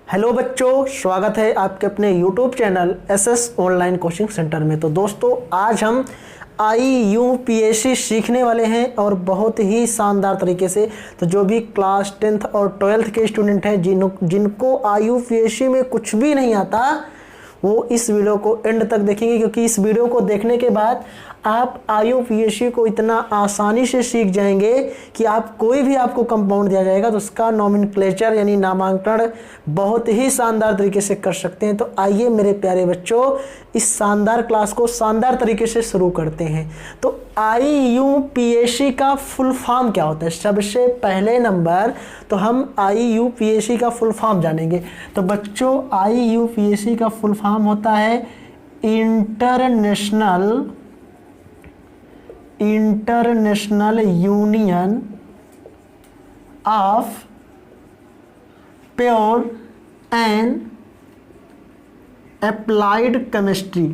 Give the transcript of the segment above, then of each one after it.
Hello बच्चों, स्वागत है आपके अपने YouTube channel SS online coaching centre में। तो दोस्तों, आज हम IUPAC सीखने वाले हैं और बहुत ही शानदार तरीके से। तो जो भी क्लास 10th और 12th के स्टूडेंट हैं जिनको IUPAC में कुछ भी नहीं आता, वो इस वीडियो को एंड तक देखेंगे, क्योंकि इस वीडियो को देखने के बाद आप IUPAC को इतना आसानी से सीख जाएंगे कि आप कोई भी आपको कंपाउंड दिया जाएगा तो उसका नॉमेनक्लेचर यानी नामांकन बहुत ही शानदार तरीके से कर सकते हैं। तो आइए मेरे प्यारे बच्चों, इस शानदार क्लास को शानदार तरीके से शुरू करते हैं। तो IUPAC का फुल फॉर्म क्या होता है? सबसे पहले नंबर तो हम IUPAC का फुल फॉर्म जानेंगे। तो बच्चों, IUPAC का फुल फॉर्म होता है international union of pure and applied chemistry.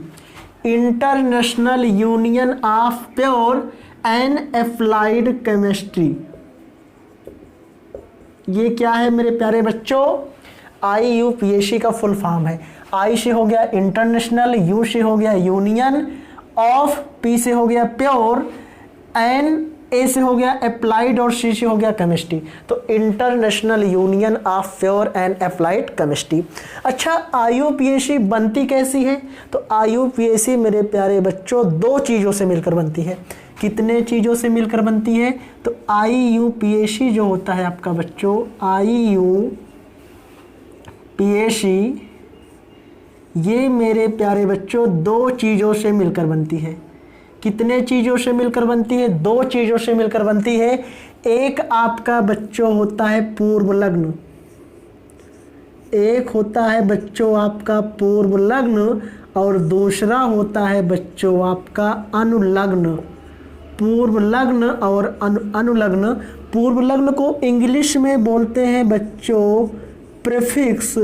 International union of pure and applied chemistry, ये क्या है मेरे प्यारे बच्चों? IUPAC का फुल फॉर्म है। I से हो गया इंटरनेशनल, U से हो गया यूनियन, ऑफ P से हो गया प्योर, N A से हो गया अप्लाइड और C से हो गया केमिस्ट्री। तो international union of pure and applied chemistry. अच्छा, IUPAC बनती कैसी है? तो IUPAC मेरे प्यारे बच्चों दो चीज़ों से मिलकर बनती है। कितने चीज़ों से मिलकर बनती है? तो IUPAC जो होता है आपका बच्चों, IUPAC ये मेरे प्यारे बच्चों दो चीज़ों से मिलकर बनती है। कितने चीज़ों से मिलकर बनती है? दो चीज़ों से मिलकर बनती है। एक आपका बच्चों होता है पूर्व लग्न, एक होता है बच्चों आपका पूर्व लग्न, और दूसरा होता है बच्चों आपका अनुलग्न। पूर्व लग्न और अनुलग्न। पूर्व लग्न को इंग्लिश में बोलते हैं बच्चों प्रीफिक्स।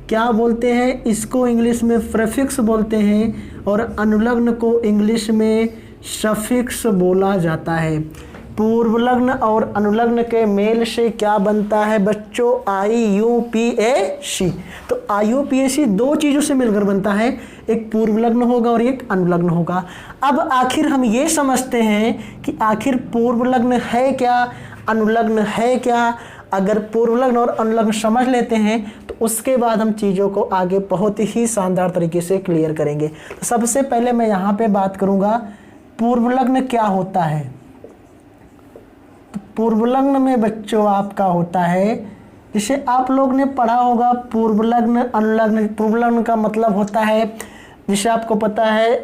क्या बोलते हैं इसको? इंग्लिश में प्रीफिक्स बोलते हैं, और अनुलग्न को इंग्लिश में सफिक्स बोला जाता है। पूर्व लग्न और अनुलग्न के मेल से क्या बनता है बच्चों? IUPAC। तो IUPAC दो चीज़ों से मिलकर बनता है, एक पूर्व लग्न होगा और एक अनुलग्न होगा। अब आखिर हम ये समझते हैं कि आखिर पूर्व लग्न है क्या, अनुलग्न है क्या। अगर पूर्व लग्न और अनुलग्न समझ लेते हैं तो उसके बाद हम चीज़ों को आगे बहुत ही शानदार तरीके से क्लियर करेंगे। तो सबसे पहले मैं यहाँ पे बात करूँगा पूर्व लग्न क्या होता है। तो पूर्व लग्न में बच्चों आपका होता है, जिसे आप लोग ने पढ़ा होगा पूर्व लग्न अनुलग्न। पूर्व लग्न का मतलब होता है, जिसे आपको पता है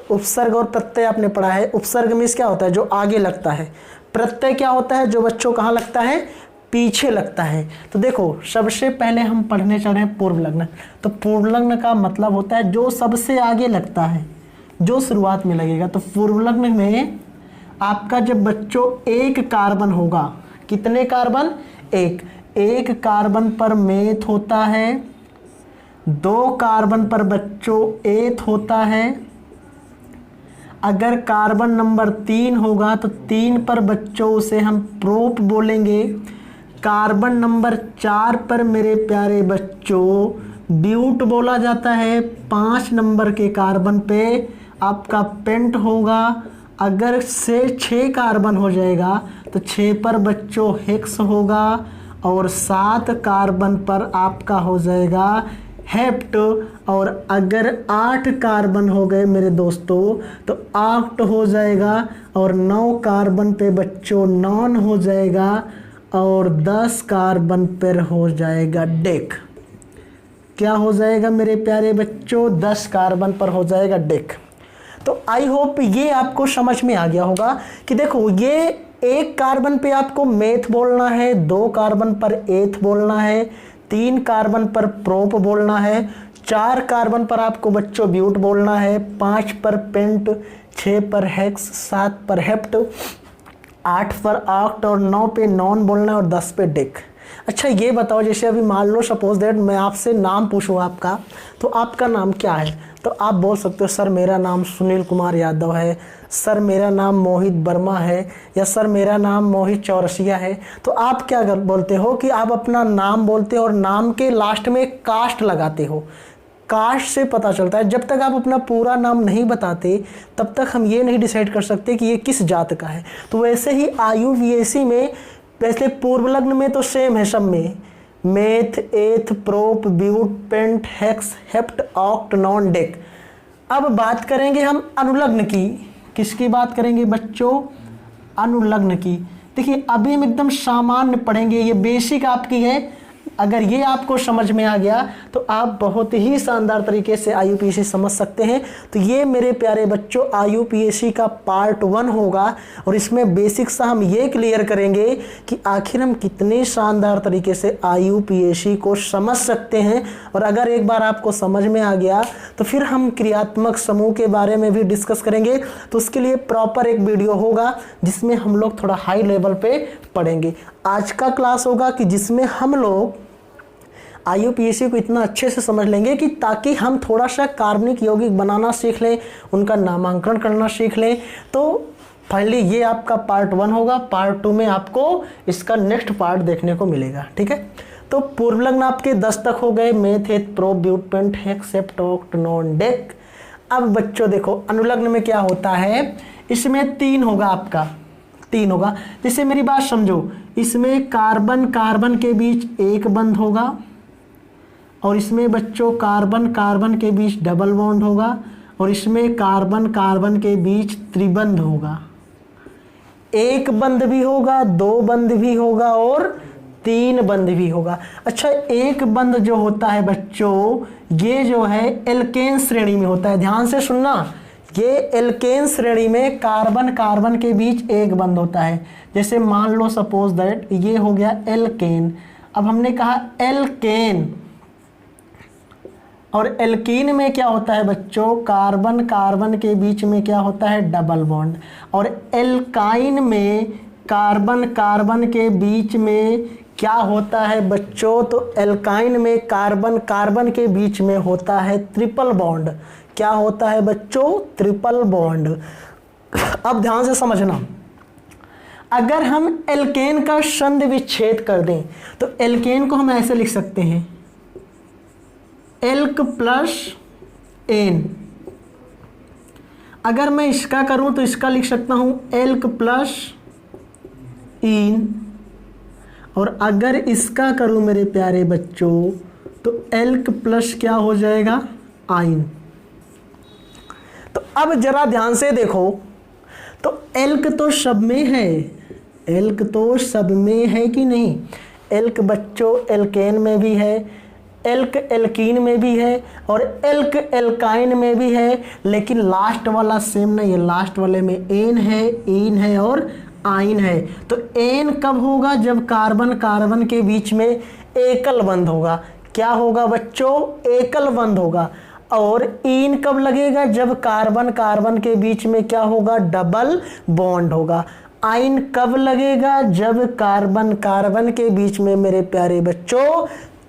उपसर्ग और प्रत्यय आपने पढ़ा है। उपसर्ग मीन्स क्या होता है? जो आगे लगता है। प्रत्यय क्या होता है? जो बच्चों कहाँ लगता है? पीछे लगता है। तो देखो, सबसे पहले हम पढ़ने चल रहे हैं पूर्व लग्न। तो पूर्व लग्न का मतलब होता है जो सबसे आगे लगता है, जो शुरुआत में लगेगा। तो पूर्व लग्न में आपका जब बच्चों एक कार्बन होगा, कितने कार्बन? एक कार्बन पर मेथ होता है, दो कार्बन पर बच्चों एथ होता है। अगर कार्बन नंबर 3 होगा तो 3 पर बच्चों उसे हम प्रोप बोलेंगे। कार्बन नंबर 4 पर मेरे प्यारे बच्चों ब्यूट बोला जाता है। 5 नंबर के कार्बन पे आपका पेंट होगा। अगर से 6 कार्बन हो जाएगा तो 6 पर बच्चों हेक्स होगा, और 7 कार्बन पर आपका हो जाएगा हेप्ट। और अगर 8 कार्बन हो गए मेरे दोस्तों तो ऑक्ट हो जाएगा, और 9 कार्बन पे बच्चों नॉन हो जाएगा, और 10 कार्बन पर हो जाएगा डेक। क्या हो जाएगा मेरे प्यारे बच्चों? 10 कार्बन पर हो जाएगा डेक। तो आई होप ये आपको समझ में आ गया होगा कि देखो, ये एक कार्बन पे आपको मेथ बोलना है, 2 कार्बन पर एथ बोलना है, 3 कार्बन पर प्रोप बोलना है, 4 कार्बन पर आपको बच्चों ब्यूट बोलना है, 5 पर पेंट, 6 पर हेक्स, 7 पर हेप्ट, 8 पर ऑक्ट और 9 पे नॉन बोलना है, और 10 पे डेक। अच्छा ये बताओ, जैसे अभी मान लो सपोज दैट मैं आपसे नाम पूछूं आपका, तो आपका नाम क्या है? तो आप बोल सकते हो सर मेरा नाम सुनील कुमार यादव है, सर मेरा नाम मोहित वर्मा है, या सर मेरा नाम मोहित चौरसिया है। तो आप क्या बोलते हो कि आप अपना नाम बोलते हो और नाम के लास्ट में कास्ट लगाते हो। कास्ट से पता चलता है, जब तक आप अपना पूरा नाम नहीं बताते तब तक हम ये नहीं डिसाइड कर सकते कि ये किस जात का है। तो वैसे ही IUPAC में वैसे पूर्व लग्न में तो सेम है सब में, meth, eth, prop, but, pent, hex, hept, oct, non, dec. अब बात करेंगे हम अनुलग्न की। किसकी बात करेंगे बच्चों? अनुलग्न की। देखिए अभी हम एकदम सामान्य पढ़ेंगे, ये बेसिक आपकी है। अगर ये आपको समझ में आ गया तो आप बहुत ही शानदार तरीके से IUPAC समझ सकते हैं। तो ये मेरे प्यारे बच्चों IUPAC का पार्ट 1 होगा और इसमें बेसिक सा हम ये क्लियर करेंगे कि आखिर हम कितने शानदार तरीके से IUPAC को समझ सकते हैं। और अगर एक बार आपको समझ में आ गया तो फिर हम क्रियात्मक समूह के बारे में भी डिस्कस करेंगे। तो उसके लिए प्रॉपर एक वीडियो होगा जिसमें हम लोग थोड़ा हाई लेवल पे पढ़ेंगे। आज का क्लास होगा कि जिसमें हम लोग IUPAC को इतना अच्छे से समझ लेंगे कि ताकि हम थोड़ा सा कार्बनिक यौगिक बनाना सीख लें, उनका नामांकन करना सीख लें। तो फाइनली ये आपका पार्ट 1 होगा। पार्ट 2 में आपको इसका नेक्स्ट पार्ट देखने को मिलेगा। ठीक है, तो पूर्व लग्न आपके 10 तक हो गए, meth, eth, prop, but, pent, hex, hept, oct, non, dec. अब बच्चों देखो अनुलग्न में क्या होता है, इसमें 3 होगा, आपका 3 होगा। जैसे मेरी बात समझो, इसमें कार्बन कार्बन के बीच एक बंध होगा और इसमें बच्चों कार्बन कार्बन के बीच डबल बॉन्ड होगा और इसमें कार्बन कार्बन के बीच त्रिबंध होगा। एक बंध भी होगा, 2 बंध भी होगा और 3 बंध भी होगा। अच्छा एक बंध जो होता है बच्चों, ये जो है एल्केन श्रेणी में होता है। ध्यान से सुनना, ये एल्केन श्रेणी में कार्बन कार्बन के बीच एक बंध होता है। जैसे मान लो सपोज दैट ये हो गया एल्केन। अब हमने कहा एल्केन, और एल्कीन में क्या होता है बच्चों, कार्बन कार्बन के बीच में क्या होता है, डबल बॉन्ड। और एल्काइन में कार्बन कार्बन के बीच में क्या होता है बच्चों, तो एल्काइन में कार्बन कार्बन के बीच में होता है ट्रिपल बॉन्ड। क्या होता है बच्चों, ट्रिपल बॉन्ड। अब ध्यान से समझना, अगर हम एल्केन का संधि विच्छेद कर दें तो एल्केन को हम ऐसे लिख सकते हैं, एल्क प्लस एन। अगर मैं इसका करूं तो इसका लिख सकता हूं एल्क प्लस इन, और अगर इसका करूं मेरे प्यारे बच्चों तो एल्क प्लस क्या हो जाएगा, आइन। तो अब जरा ध्यान से देखो, तो एल्क तो सब में है, एल्क तो सब में है कि नहीं। एल्क बच्चों एल्केन में भी है, एल्क एल्कीन में भी है और एल्क एल्काइन में भी है, लेकिन लास्ट वाला सेम नहीं है। लास्ट वाले में एन है, इन है और आइन है। तो एन कब होगा, जब कार्बन कार्बन के बीच में एकल बंध होगा। क्या होगा बच्चों, एकल बंध होगा। और इन कब लगेगा, जब कार्बन कार्बन के बीच में क्या होगा, डबल बॉन्ड होगा। आइन कब लगेगा, जब कार्बन कार्बन के बीच में मेरे प्यारे बच्चों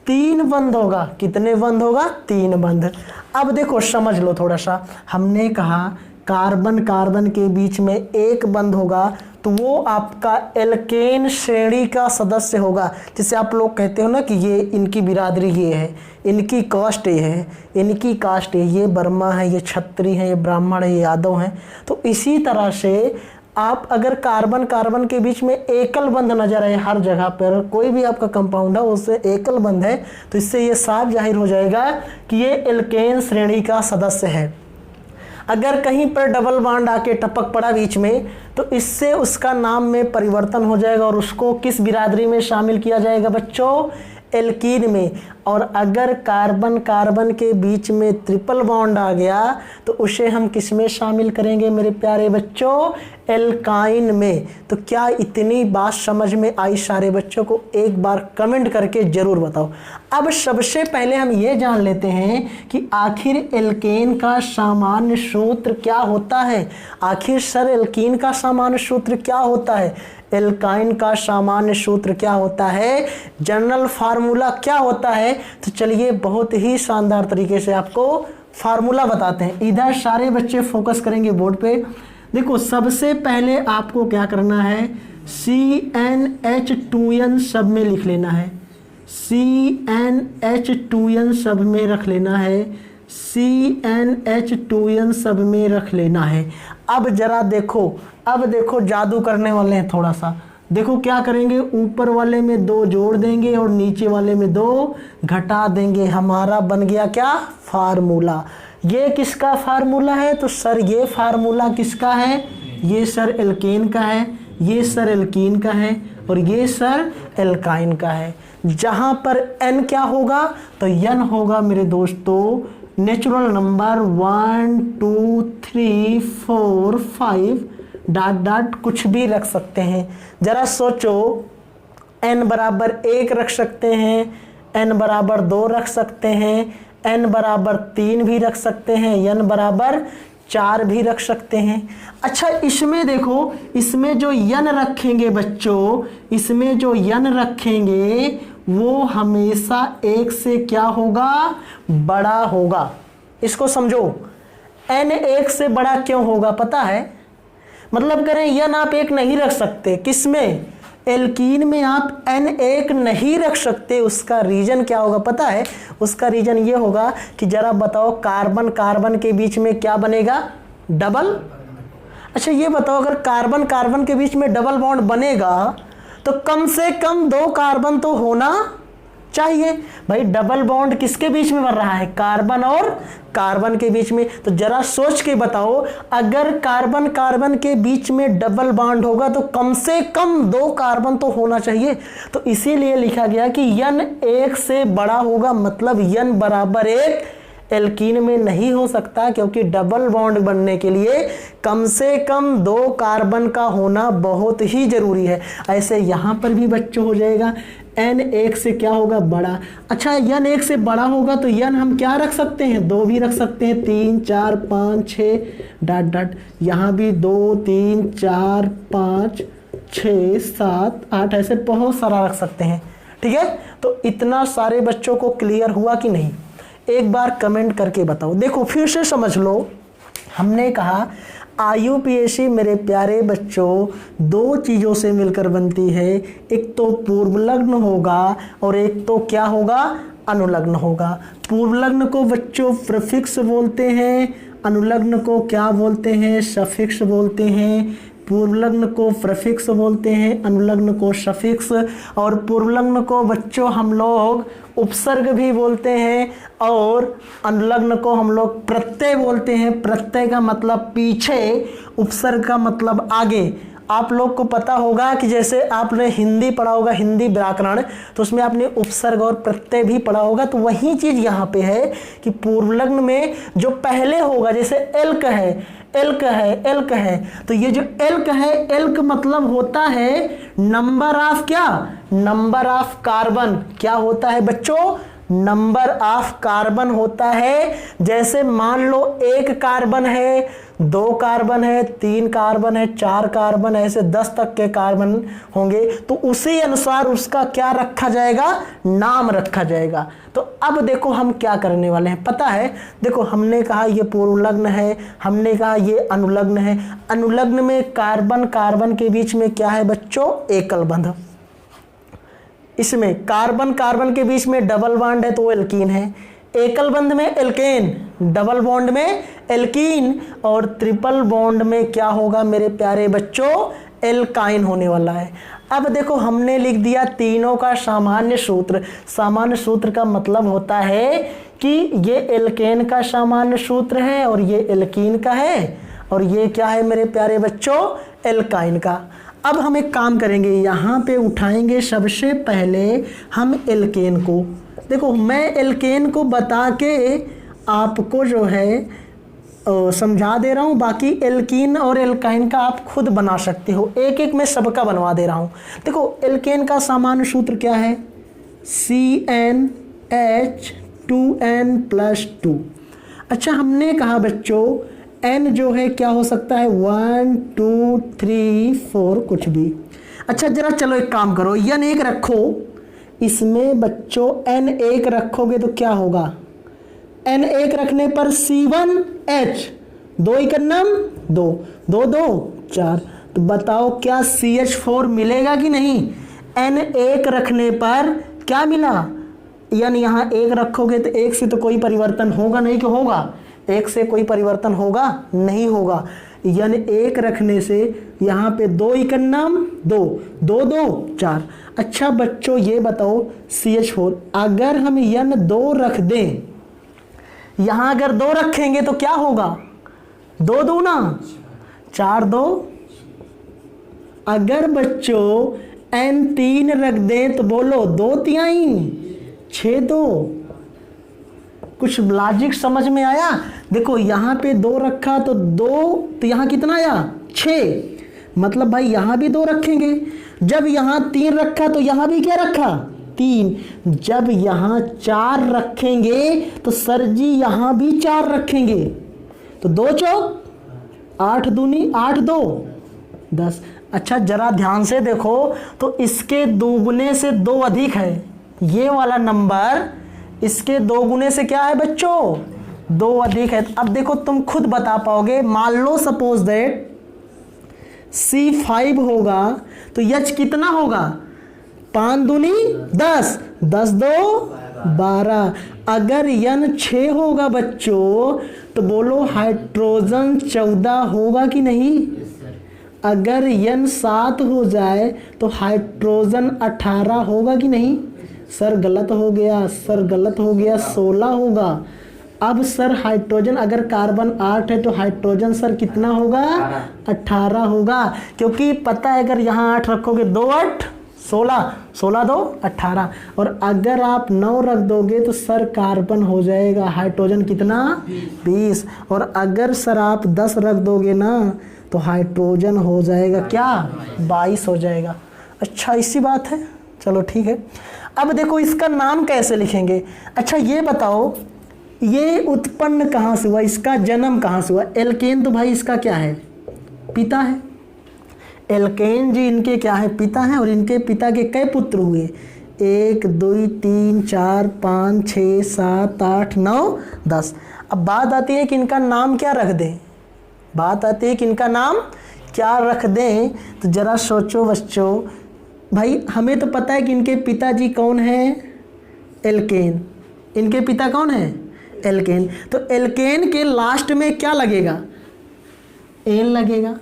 3 बंध होगा। कितने बंध होगा, 3 बंध। अब देखो समझ लो थोड़ा सा, हमने कहा कार्बन कार्बन के बीच में एक बंध होगा तो वो आपका एल्केन श्रेणी का सदस्य होगा। जैसे आप लोग कहते हो ना कि ये इनकी बिरादरी ये है, इनकी कास्ट ये है, इनकी कास्ट ये वर्मा है, ये क्षत्रिय है, ये ब्राह्मण है, ये यादव हैं। तो इसी तरह से आप अगर कार्बन कार्बन के बीच में एकल बंध नजर आए हर जगह पर, कोई भी आपका कंपाउंड है उससे एकल बंध है, तो इससे ये साफ जाहिर हो जाएगा कि ये एल्केन श्रेणी का सदस्य है। अगर कहीं पर डबल बॉन्ड आके टपक पड़ा बीच में तो इससे उसका नाम में परिवर्तन हो जाएगा और उसको किस बिरादरी में शामिल किया जाएगा बच्चों, एल्कीन में। और अगर कार्बन कार्बन के बीच में ट्रिपल बॉन्ड आ गया तो उसे हम किस में शामिल करेंगे मेरे प्यारे बच्चों, एल्काइन में। तो क्या इतनी बात समझ में आई सारे बच्चों को? एक बार कमेंट करके जरूर बताओ। अब सबसे पहले हम ये जान लेते हैं कि आखिर एल्केन का सामान्य सूत्र क्या होता है। आखिर सर एल्कीन का सामान्य सूत्र क्या होता है? एल्काइन का सामान्य सूत्र क्या होता है? जनरल फार्मूला क्या होता है? तो चलिए बहुत ही शानदार तरीके से आपको फार्मूला बताते हैं। इधर सारे बच्चे फोकस करेंगे बोर्ड पे। देखो सबसे पहले आपको क्या करना है, CnH2n सब में लिख लेना है, CnH2n सब में रख लेना है, CnH2n सब में रख लेना है। अब जरा देखो, अब देखो जादू करने वाले हैं थोड़ा सा। देखो क्या करेंगे, ऊपर वाले में 2 जोड़ देंगे और नीचे वाले में 2 घटा देंगे। हमारा बन गया क्या? फार्मूला। ये किसका फार्मूला है? तो सर ये फार्मूला किसका है? ये सर एल्केन का है, ये सर एल्कीन का है और ये सर एल्काइन का है। जहाँ पर n क्या होगा? तो n होगा मेरे दोस्तों नेचुरल नंबर 1 2 3 4 5 डॉट डॉट कुछ भी रख सकते हैं। जरा सोचो, n बराबर 1 रख सकते हैं, n बराबर 2 रख सकते हैं, n बराबर 3 भी रख सकते हैं, n बराबर 4 भी रख सकते हैं। अच्छा इसमें देखो, इसमें जो n रखेंगे बच्चों, इसमें जो n रखेंगे वो हमेशा 1 से क्या होगा? बड़ा होगा। इसको समझो, n 1 से बड़ा क्यों होगा पता है? मतलब करें n आप 1 नहीं रख सकते। किसमें? एल्कीन में आप n 1 नहीं रख सकते। उसका रीजन क्या होगा पता है? उसका रीजन ये होगा कि जरा बताओ, कार्बन कार्बन के बीच में क्या बनेगा? डबल। अच्छा ये बताओ, अगर कार्बन कार्बन के बीच में डबल बॉन्ड बनेगा तो कम से कम 2 कार्बन तो होना चाहिए। भाई डबल बॉन्ड किसके बीच में बन रहा है? कार्बन और कार्बन के बीच में। तो जरा सोच के बताओ, अगर कार्बन कार्बन के बीच में डबल बॉन्ड होगा तो कम से कम 2 कार्बन तो होना चाहिए। तो इसीलिए लिखा गया कि n 1 से बड़ा होगा, मतलब n बराबर 1 एल्कीन में नहीं हो सकता, क्योंकि डबल बॉन्ड बनने के लिए कम से कम 2 कार्बन का होना बहुत ही जरूरी है। ऐसे यहाँ पर भी बच्चों हो जाएगा, n 1 से क्या होगा? बड़ा। अच्छा n 1 से बड़ा होगा तो n हम क्या रख सकते हैं? 2 भी रख सकते हैं, 3 4 5 6 डॉट डॉट। यहाँ भी 2 3 4 5 6 7 8 ऐसे बहुत सारा रख सकते हैं। ठीक है, तो इतना सारे बच्चों को क्लियर हुआ कि नहीं? एक बार कमेंट करके बताओ। देखो फिर से समझ लो, हमने कहा IUPAC मेरे प्यारे बच्चों 2 चीज़ों से मिलकर बनती है। एक तो पूर्व लग्न होगा और एक तो क्या होगा? अनुलग्न होगा। पूर्व लग्न को बच्चों प्रीफिक्स बोलते हैं, अनुलग्न को क्या बोलते हैं? सफिक्स बोलते हैं। पूर्व लग्न को प्रीफिक्स बोलते हैं, अनुलग्न को सफिक्स। और पूर्व लग्न को बच्चों हम लोग उपसर्ग भी बोलते हैं और अनुलग्न को हम लोग प्रत्यय बोलते हैं। प्रत्यय का मतलब पीछे, उपसर्ग का मतलब आगे। आप लोग को पता होगा कि जैसे आपने हिंदी पढ़ा होगा, हिंदी व्याकरण, तो उसमें आपने उपसर्ग और प्रत्यय भी पढ़ा होगा। तो वही चीज़ यहाँ पे है कि पूर्व लग्न में जो पहले होगा, जैसे एल्क है, एल्क है, एल्क है, तो ये जो एल्क है, एल्क मतलब होता है नंबर ऑफ क्या? Number of carbon. क्या होता है बच्चों? नंबर ऑफ कार्बन होता है। जैसे मान लो 1 कार्बन है, 2 कार्बन है, 3 कार्बन है, 4 कार्बन है, ऐसे 10 तक के कार्बन होंगे, तो उसी अनुसार उसका क्या रखा जाएगा? नाम रखा जाएगा। तो अब देखो हम क्या करने वाले हैं पता है? देखो हमने कहा ये पूर्व लग्न है, हमने कहा ये अनुलग्न है। अनुलग्न में कार्बन कार्बन के बीच में क्या है बच्चों? एकल बंध। इसमें कार्बन कार्बन के बीच में डबल बॉन्ड है तो वो एल्कीन है। एकल बंध में एल्केन, डबल बॉन्ड में एल्कीन और ट्रिपल बॉन्ड में क्या होगा मेरे प्यारे बच्चों? एल्काइन होने वाला है। अब देखो हमने लिख दिया तीनों का सामान्य सूत्र। सामान्य सूत्र का मतलब होता है कि ये एल्केन का सामान्य सूत्र है और ये एल्कीन का है और ये क्या है मेरे प्यारे बच्चों? एल्काइन का। अब हम एक काम करेंगे, यहाँ पे उठाएंगे सबसे पहले हम एल्केन को। देखो मैं एल्केन को बता के आपको जो है समझा दे रहा हूँ, बाकी एल्कीन और एल्काइन का आप खुद बना सकते हो, एक एक मैं सबका बनवा दे रहा हूँ। देखो एल्केन का सामान्य सूत्र क्या है, CnH2n+2। अच्छा हमने कहा बच्चों n जो है क्या हो सकता है 1 2 3 4 कुछ भी। अच्छा जरा चलो एक काम करो, n एक रखो, इसमें बच्चों n एक रखोगे तो क्या होगा, n एक रखने पर C1H 2 एकन्नम 2 2 2 4, तो बताओ क्या CH4 मिलेगा कि नहीं। n एक रखने पर क्या मिला, यानी यहाँ एक रखोगे तो एक से तो कोई परिवर्तन होगा नहीं, कि होगा, एक से कोई परिवर्तन होगा नहीं होगा, यानी एक रखने से यहाँ पे 2 एकन्नम 2 2 2 4। अच्छा बच्चों ये बताओ CH4 अगर हम n 2 रख दें, यहाँ अगर 2 रखेंगे तो क्या होगा, 2 दूना 4 2। अगर बच्चों n 3 रख दें तो बोलो 2 तिहाई 6 2। कुछ लॉजिक समझ में आया। देखो यहाँ पे 2 रखा तो 2, तो यहाँ कितना आया 6, मतलब भाई यहाँ भी 2 रखेंगे। जब यहाँ 3 रखा तो यहाँ भी क्या रखा 3, जब यहाँ 4 रखेंगे तो सर जी यहाँ भी 4 रखेंगे, तो 2 चौक 8 दूनी 8 2 10। अच्छा जरा ध्यान से देखो तो इसके दोगुने से 2 अधिक है, ये वाला नंबर इसके 2 गुने से क्या है बच्चों 2 अधिक है। अब देखो तुम खुद बता पाओगे, मान लो सपोज दैट C5 होगा तो H कितना होगा 5 दूनी 10 10 2 12। अगर n 6 होगा बच्चों तो बोलो हाइड्रोजन 14 होगा कि नहीं। अगर n 7 हो जाए तो हाइड्रोजन 18 होगा कि नहीं। सर गलत हो गया, सर गलत हो गया, 16 होगा। अब सर हाइड्रोजन अगर कार्बन 8 है तो हाइड्रोजन सर कितना होगा 18 होगा, क्योंकि पता है अगर यहाँ 8 रखोगे 2 8 16 16 2 18, और अगर आप 9 रख दोगे तो सर कार्बन हो जाएगा हाइड्रोजन कितना 20, और अगर सर आप 10 रख दोगे ना तो हाइड्रोजन हो जाएगा क्या 22 हो जाएगा। अच्छा इसी बात है, चलो ठीक है। अब देखो इसका नाम कैसे लिखेंगे। अच्छा ये बताओ ये उत्पन्न कहाँ से हुआ, इसका जन्म कहाँ से हुआ। एल्केन तो भाई इसका क्या है पिता है, एल्केन जी इनके क्या है पिता हैं, और इनके पिता के कई पुत्र हुए 1 2 3 4 5 6 7 8 9 10। अब बात आती है कि इनका नाम क्या रख दें, बात आती है कि इनका नाम क्या रख दें। तो जरा सोचो बच्चों, भाई हमें तो पता है कि इनके पिताजी कौन हैं एल्केन, इनके पिता कौन है एल्केन, तो एल्केन के लास्ट में क्या लगेगा एल लगेगा,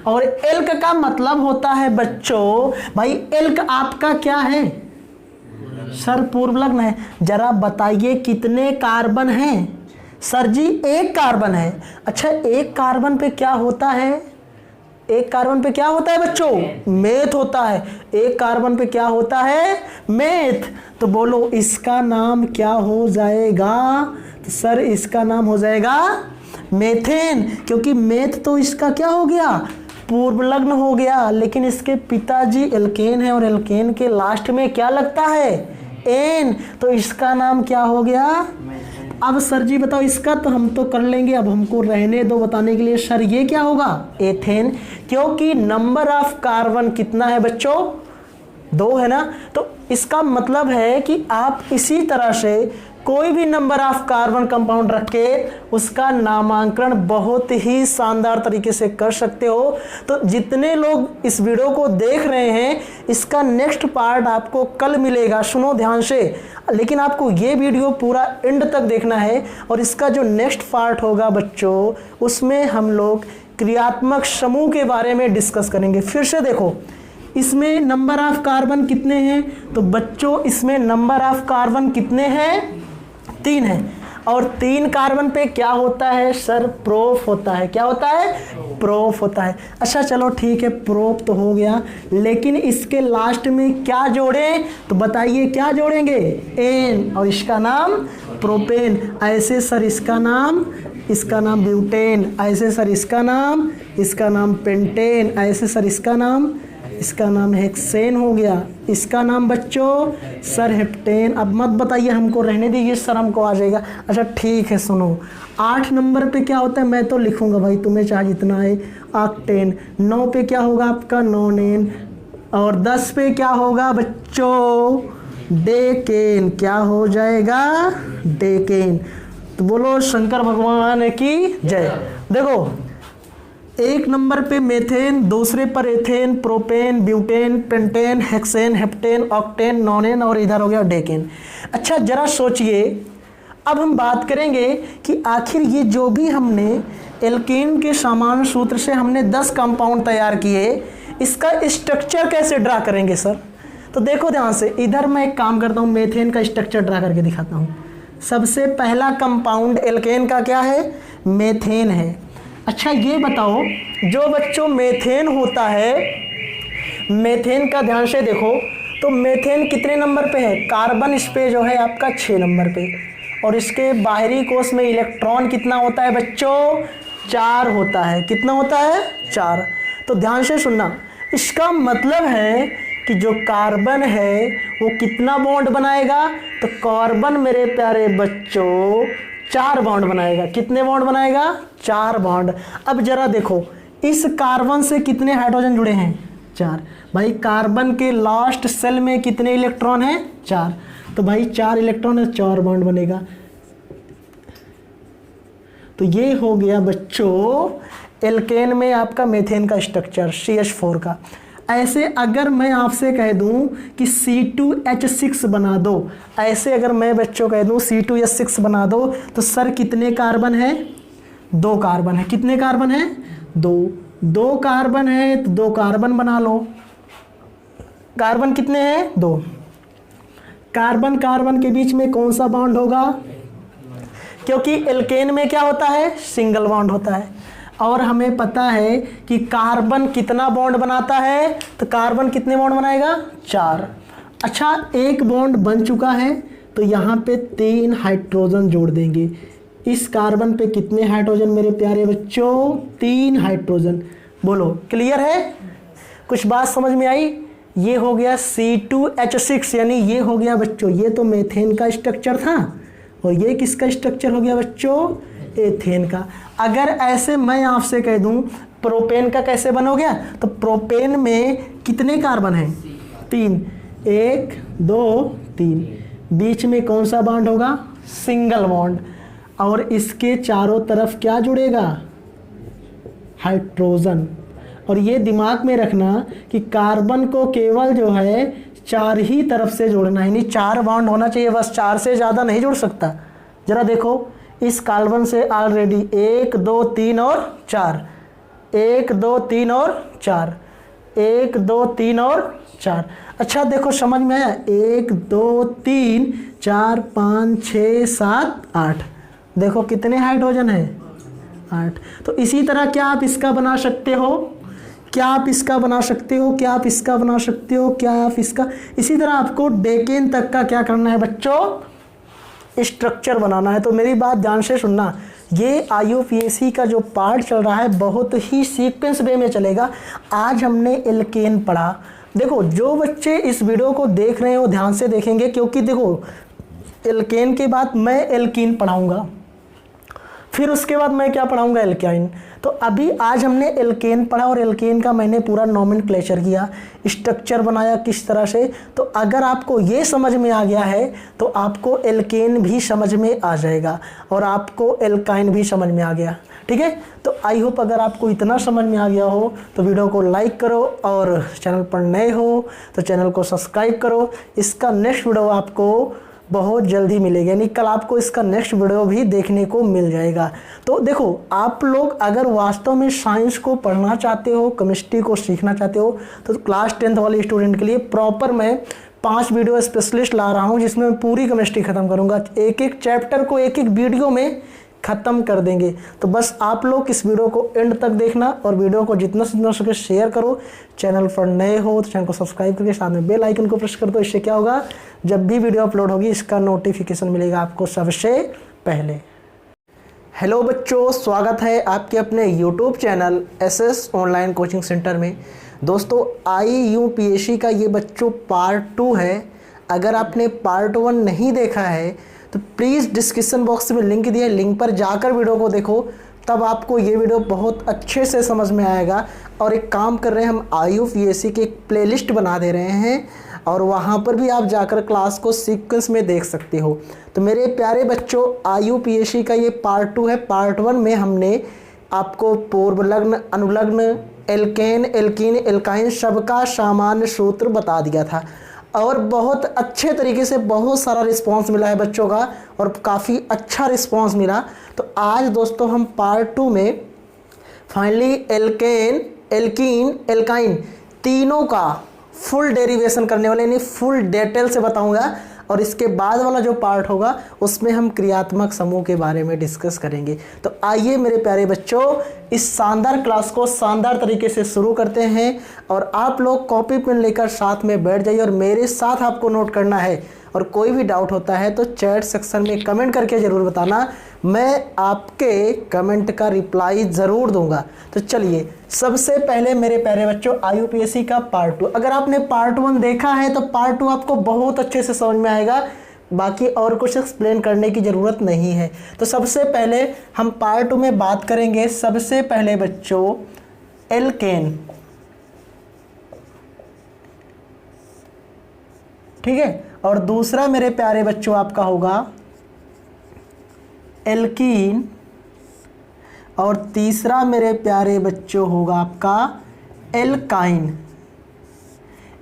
और एल्क का मतलब होता है बच्चों, भाई एल्क आपका क्या है सर पूर्व लग्न है। जरा बताइए कितने कार्बन हैं सर जी 1 कार्बन है। अच्छा 1 कार्बन पे क्या होता है, 1 कार्बन पे क्या होता है बच्चों मेथ होता है, 1 कार्बन पे क्या होता है मेथ। तो बोलो इसका नाम क्या हो जाएगा, तो सर इसका नाम हो जाएगा मेथेन, क्योंकि मेथ तो इसका क्या हो गया पूर्व लग्न हो गया, लेकिन इसके पिताजी एल्केन है और एल्केन के लास्ट में क्या लगता है एन, तो इसका नाम क्या हो गया। अब सर जी बताओ इसका तो हम तो कर लेंगे, अब हमको रहने दो बताने के लिए। सर ये क्या होगा एथेन, क्योंकि नंबर ऑफ कार्बन कितना है बच्चों 2 है ना, तो इसका मतलब है कि आप इसी तरह से कोई भी नंबर ऑफ कार्बन कंपाउंड रख के उसका नामांकन बहुत ही शानदार तरीके से कर सकते हो। तो जितने लोग इस वीडियो को देख रहे हैं इसका नेक्स्ट पार्ट आपको कल मिलेगा, सुनो ध्यान से, लेकिन आपको ये वीडियो पूरा एंड तक देखना है। और इसका जो नेक्स्ट पार्ट होगा बच्चों उसमें हम लोग क्रियात्मक समूह के बारे में डिस्कस करेंगे। फिर से देखो इसमें नंबर ऑफ कार्बन कितने हैं, तो बच्चों इसमें नंबर ऑफ कार्बन कितने हैं 3 है, और 3 कार्बन पे क्या होता है सर प्रोप होता है, क्या होता है प्रोप होता है। अच्छा चलो ठीक है प्रोप तो हो गया, लेकिन इसके लास्ट में क्या जोड़ें, तो बताइए क्या जोड़ेंगे एन, और इसका नाम प्रोपेन। ऐसे सर इसका नाम इसका नाम ब्यूटेन, ऐसे सर इसका नाम पेंटेन, ऐसे सर इसका नाम हेक्सेन हो गया, इसका नाम बच्चों सर हेप्टेन। अब मत बताइए हमको, रहने दीजिए सर, हमको आ जाएगा। अच्छा ठीक है, सुनो 8 नंबर पे क्या होता है, मैं तो लिखूंगा भाई, तुम्हें चाहे जितना है, ऑक्टेन। 9 पे क्या होगा आपका, नोनेन। और 10 पे क्या होगा बच्चों, डेकेन। क्या हो जाएगा, डेकेन। तो बोलो शंकर भगवान की जय। देखो 1 नंबर पे मेथेन, दूसरे पर ethane, propane, butane, pentane, hexane, heptane, octane, नोनेन और इधर हो गया डेकेन। अच्छा जरा सोचिए, अब हम बात करेंगे कि आखिर ये जो भी हमने एल्केन के समान सूत्र से हमने 10 कंपाउंड तैयार किए, इसका स्ट्रक्चर कैसे ड्रा करेंगे सर। तो देखो ध्यान से, इधर मैं एक काम करता हूँ, मेथेन का स्ट्रक्चर ड्रा करके दिखाता हूँ। सबसे पहला कंपाउंड एल्केन का क्या है, मेथेन है। अच्छा ये बताओ, जो बच्चों मेथेन होता है, मेथेन का ध्यान से देखो, तो मेथेन कितने नंबर पे है, कार्बन इस पे जो है आपका 6 नंबर पे, और इसके बाहरी कोश में इलेक्ट्रॉन कितना होता है बच्चों, 4 होता है। कितना होता है, 4। तो ध्यान से सुनना, इसका मतलब है कि जो कार्बन है वो कितना बॉन्ड बनाएगा, तो कार्बन मेरे प्यारे बच्चों 4 बॉन्ड बनाएगा। कितने बॉन्ड बनाएगा, 4 बॉन्ड। अब जरा देखो, इस कार्बन से कितने हाइड्रोजन जुड़े हैं, 4। भाई कार्बन के लास्ट सेल में कितने इलेक्ट्रॉन हैं, 4। तो भाई 4 इलेक्ट्रॉन है, 4 बॉन्ड बनेगा। तो ये हो गया बच्चों एल्केन में आपका मेथेन का स्ट्रक्चर CH4 का। ऐसे अगर मैं आपसे कह दूं कि C2H6 बना दो, ऐसे अगर मैं बच्चों कह दूं C2H6 बना दो, तो सर कितने कार्बन है, 2 कार्बन है। कितने कार्बन है, 2 कार्बन है, तो 2 कार्बन बना लो। कार्बन कितने हैं, 2। कार्बन कार्बन के बीच में कौन सा बॉन्ड होगा, क्योंकि एल्केन में क्या होता है, सिंगल बॉन्ड होता है। और हमें पता है कि कार्बन कितना बॉन्ड बनाता है, तो कार्बन कितने बॉन्ड बनाएगा, 4। अच्छा एक बॉन्ड बन चुका है, तो यहाँ पे 3 हाइड्रोजन जोड़ देंगे। इस कार्बन पे कितने हाइड्रोजन मेरे प्यारे बच्चों, 3 हाइड्रोजन। बोलो क्लियर है, कुछ बात समझ में आई। ये हो गया C2H6, यानी ये हो गया बच्चों, ये तो मेथेन का स्ट्रक्चर था, और ये किसका स्ट्रक्चर हो गया बच्चों, एथेन का। अगर ऐसे मैं आपसे कह दूं प्रोपेन का कैसे बन हो गया, तो प्रोपेन में कितने कार्बन हैं, 3। 1 2 3, बीच में कौन सा बॉन्ड होगा, सिंगल बॉन्ड, और इसके चारों तरफ क्या जुड़ेगा, हाइड्रोजन। और ये दिमाग में रखना कि कार्बन को केवल जो है 4 ही तरफ से जोड़ना है, यानी 4 बॉन्ड होना चाहिए बस, 4 से ज़्यादा नहीं जुड़ सकता। जरा देखो इस कार्बन से ऑलरेडी 1 2 3 और 4, 1 2 3 और 4, 1 2 3 और 4। अच्छा देखो समझ में आया, 1 2 3 4 5 6 7 8, देखो कितने हाइड्रोजन है, 8। तो इसी तरह क्या आप इसका बना सकते हो, क्या आप इसका बना सकते हो, क्या आप इसका बना सकते हो, क्या आप इसका। इसी तरह आपको डेकेन तक का क्या करना है बच्चों, स्ट्रक्चर बनाना है। तो मेरी बात ध्यान से सुनना, ये IUPAC का जो पार्ट चल रहा है बहुत ही सीक्वेंस वे में चलेगा। आज हमने एल्केन पढ़ा। देखो जो बच्चे इस वीडियो को देख रहे हो ध्यान से देखेंगे, क्योंकि देखो एल्केन के बाद मैं एल्कीन पढ़ाऊँगा, फिर उसके बाद मैं क्या पढ़ाऊँगा, एल्काइन। तो अभी आज हमने एल्केन पढ़ा, और एल्केन का मैंने पूरा नोमेनक्लेचर किया, स्ट्रक्चर बनाया किस तरह से। तो अगर आपको ये समझ में आ गया है तो आपको एल्केन भी समझ में आ जाएगा, और आपको एल्काइन भी समझ में आ गया। ठीक है, तो आई होप अगर आपको इतना समझ में आ गया हो तो वीडियो को लाइक करो, और चैनल पर नए हो तो चैनल को सब्सक्राइब करो। इसका नेक्स्ट वीडियो आपको बहुत जल्दी मिलेगा, यानी कल आपको इसका नेक्स्ट वीडियो भी देखने को मिल जाएगा। तो देखो आप लोग अगर वास्तव में साइंस को पढ़ना चाहते हो, केमिस्ट्री को सीखना चाहते हो, तो क्लास 10th वाले स्टूडेंट के लिए प्रॉपर मैं 5 वीडियो स्पेशलिस्ट ला रहा हूँ, जिसमें मैं पूरी केमिस्ट्री ख़त्म करूँगा। एक एक चैप्टर को एक एक वीडियो में ख़त्म कर देंगे। तो बस आप लोग इस वीडियो को एंड तक देखना, और वीडियो को जितना से जितना सके शेयर करो। चैनल पर नए हो तो चैनल को सब्सक्राइब करके साथ में बेल आइकन को प्रेस कर दो। इससे क्या होगा, जब भी वीडियो अपलोड होगी इसका नोटिफिकेशन मिलेगा आपको सबसे पहले। हेलो बच्चों, स्वागत है आपके अपने YouTube channel SS online coaching centre में। दोस्तों IUPAC का ये बच्चों पार्ट 2 है। अगर आपने पार्ट 1 नहीं देखा है तो प्लीज़ डिस्क्रिप्शन बॉक्स में लिंक दिया है, लिंक पर जाकर वीडियो को देखो, तब आपको ये वीडियो बहुत अच्छे से समझ में आएगा। और एक काम कर रहे हैं, हम IUPAC की एक प्लेलिस्ट बना दे रहे हैं और वहाँ पर भी आप जाकर क्लास को सीक्वेंस में देख सकते हो। तो मेरे प्यारे बच्चों, IUPAC का ये पार्ट 2 है। पार्ट 1 में हमने आपको पूर्व लग्न, अनुलग्न, एल्केन, एल्कीन, एल्काइन सबका सामान्य सूत्र बता दिया था और बहुत अच्छे तरीके से बहुत सारा रिस्पांस मिला है बच्चों का और काफ़ी अच्छा रिस्पांस मिला। तो आज दोस्तों हम पार्ट 2 में फाइनली एल्केन, एल्कीन, एल्काइन तीनों का फुल डेरिवेशन करने वाले, यानी फुल डिटेल से बताऊंगा। और इसके बाद वाला जो पार्ट होगा उसमें हम क्रियात्मक समूह के बारे में डिस्कस करेंगे। तो आइए मेरे प्यारे बच्चों, इस शानदार क्लास को शानदार तरीके से शुरू करते हैं। और आप लोग कॉपी पेन लेकर साथ में बैठ जाइए और मेरे साथ आपको नोट करना है। और कोई भी डाउट होता है तो चैट सेक्शन में कमेंट करके ज़रूर बताना, मैं आपके कमेंट का रिप्लाई ज़रूर दूंगा। तो चलिए, सबसे पहले मेरे प्यारे बच्चों IUPAC का पार्ट 2। अगर आपने पार्ट 1 देखा है तो पार्ट 2 आपको बहुत अच्छे से समझ में आएगा, बाकी और कुछ एक्सप्लेन करने की ज़रूरत नहीं है। तो सबसे पहले हम पार्ट 2 में बात करेंगे। सबसे पहले बच्चों एल्केन, ठीक है, और दूसरा मेरे प्यारे बच्चों आपका होगा एल्कीन, और तीसरा मेरे प्यारे बच्चों होगा आपका एल्काइन।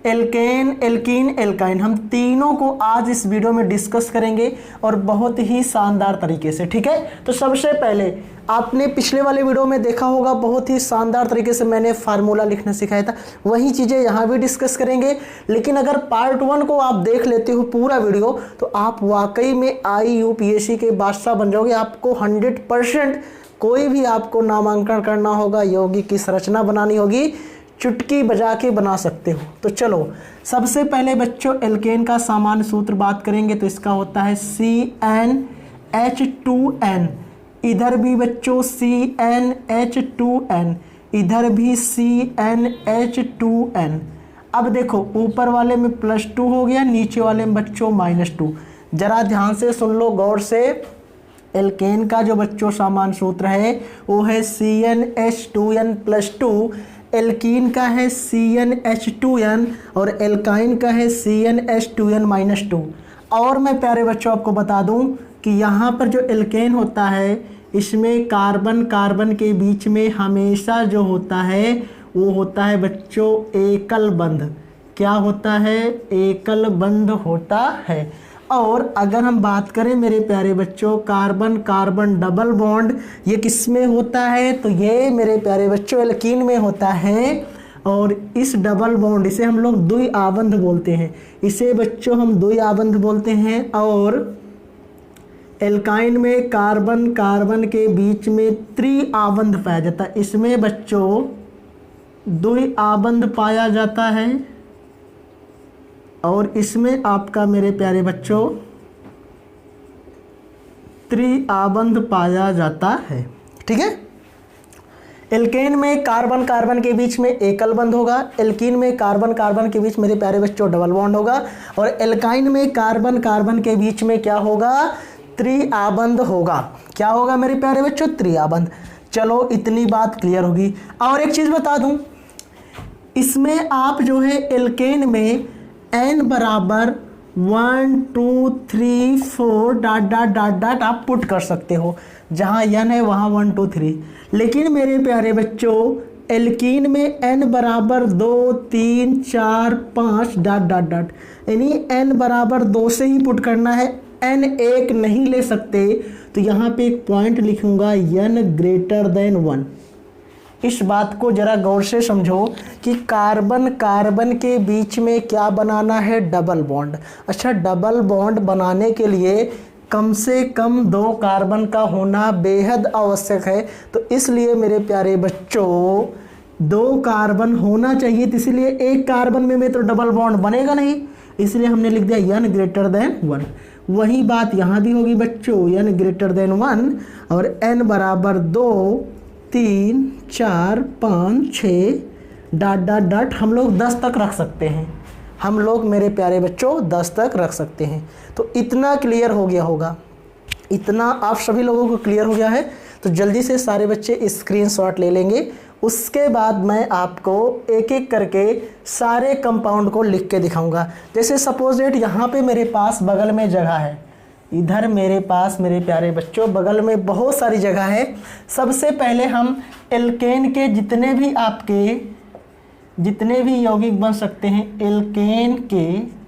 एल्केन, एल्कीन, एल्काइन, हम तीनों को आज इस वीडियो में डिस्कस करेंगे और बहुत ही शानदार तरीके से, ठीक है। तो सबसे पहले आपने पिछले वाले वीडियो में देखा होगा, बहुत ही शानदार तरीके से मैंने फार्मूला लिखना सिखाया था, वही चीज़ें यहाँ भी डिस्कस करेंगे। लेकिन अगर पार्ट 1 को आप देख लेते हो पूरा वीडियो तो आप वाकई में IUPAC के बादशाह बन जाओगे। आपको 100% कोई भी आपको नामांकन करना होगा, यौगिक की संरचना बनानी होगी, चुटकी बजा के बना सकते हो। तो चलो सबसे पहले बच्चों एल्केन का सामान्य सूत्र बात करेंगे। तो इसका होता है CnH2n, इधर भी बच्चों CnH2n, इधर भी CnH2n। अब देखो ऊपर वाले में +2 हो गया, नीचे वाले में बच्चों -2। जरा ध्यान से सुन लो गौर से। एल्केन का जो बच्चों सामान्य सूत्र है वो है CnH2n +2, एल्कीन का है CnH2n और एल्काइन का है CnH2n -2। और मैं प्यारे बच्चों आपको बता दूं कि यहाँ पर जो एल्केन होता है इसमें कार्बन कार्बन के बीच में हमेशा जो होता है वो होता है बच्चों एकल बंध। क्या होता है? एकल बंध होता है। और अगर हम बात करें मेरे प्यारे बच्चों कार्बन कार्बन डबल बॉन्ड, ये किस में होता है? तो ये मेरे प्यारे बच्चों एल्कीन में होता है। और इस डबल बॉन्ड इसे हम लोग द्वि आबंध बोलते हैं, इसे बच्चों हम द्वि आबंध बोलते हैं। और एल्काइन में कार्बन कार्बन के बीच में त्रि आबंध पाया जाता है, इसमें बच्चों द्वि आबंध पाया जाता है। और इसमें आपका मेरे प्यारे बच्चों त्रि आबंध पाया जाता है, ठीक है। एल्केन में कार्बन कार्बन के बीच में एकल बंध होगा, एल्कीन में कार्बन कार्बन के बीच मेरे प्यारे बच्चों डबल बॉन्ड होगा, और एल्काइन में कार्बन कार्बन के बीच में क्या होगा? त्रि आबंध होगा। क्या होगा मेरे प्यारे बच्चों? त्रि आबंध। चलो इतनी बात क्लियर होगी। और एक चीज़ बता दूं, इसमें आप जो है एल्केन में n बराबर 1 2 3 4 डॉट डॉट डॉट डॉट आप पुट कर सकते हो, जहाँ n है वहाँ 1 2 3। लेकिन मेरे प्यारे बच्चों एल्कीन में n बराबर 2 3 4 5 डॉट डॉट डॉट, यानी n बराबर 2 से ही पुट करना है, n 1 नहीं ले सकते। तो यहाँ पे एक पॉइंट लिखूंगा n ग्रेटर देन 1। इस बात को जरा गौर से समझो कि कार्बन कार्बन के बीच में क्या बनाना है? Double bond. अच्छा, डबल बॉन्ड बनाने के लिए कम से कम 2 कार्बन का होना बेहद आवश्यक है। तो इसलिए मेरे प्यारे बच्चों 2 कार्बन होना चाहिए, तो इसलिए एक कार्बन में तो डबल बॉन्ड बनेगा नहीं, इसलिए हमने लिख दिया n ग्रेटर देन 1। वही बात यहाँ भी होगी बच्चों, n ग्रेटर देन 1 और n बराबर 2 3 4 5 6 डॉट डॉट डॉट हम लोग 10 तक रख सकते हैं। हम लोग मेरे प्यारे बच्चों 10 तक रख सकते हैं। तो इतना क्लियर हो गया होगा, इतना आप सभी लोगों को क्लियर हो गया है। तो जल्दी से सारे बच्चे स्क्रीनशॉट ले लेंगे। उसके बाद मैं आपको एक एक करके सारे कंपाउंड को लिख के दिखाऊंगा। जैसे सपोज डेट यहाँ पे मेरे पास बगल में जगह है, इधर मेरे पास मेरे प्यारे बच्चों बगल में बहुत सारी जगह है। सबसे पहले हम एल्केन के जितने भी यौगिक बन सकते हैं, एल्केन के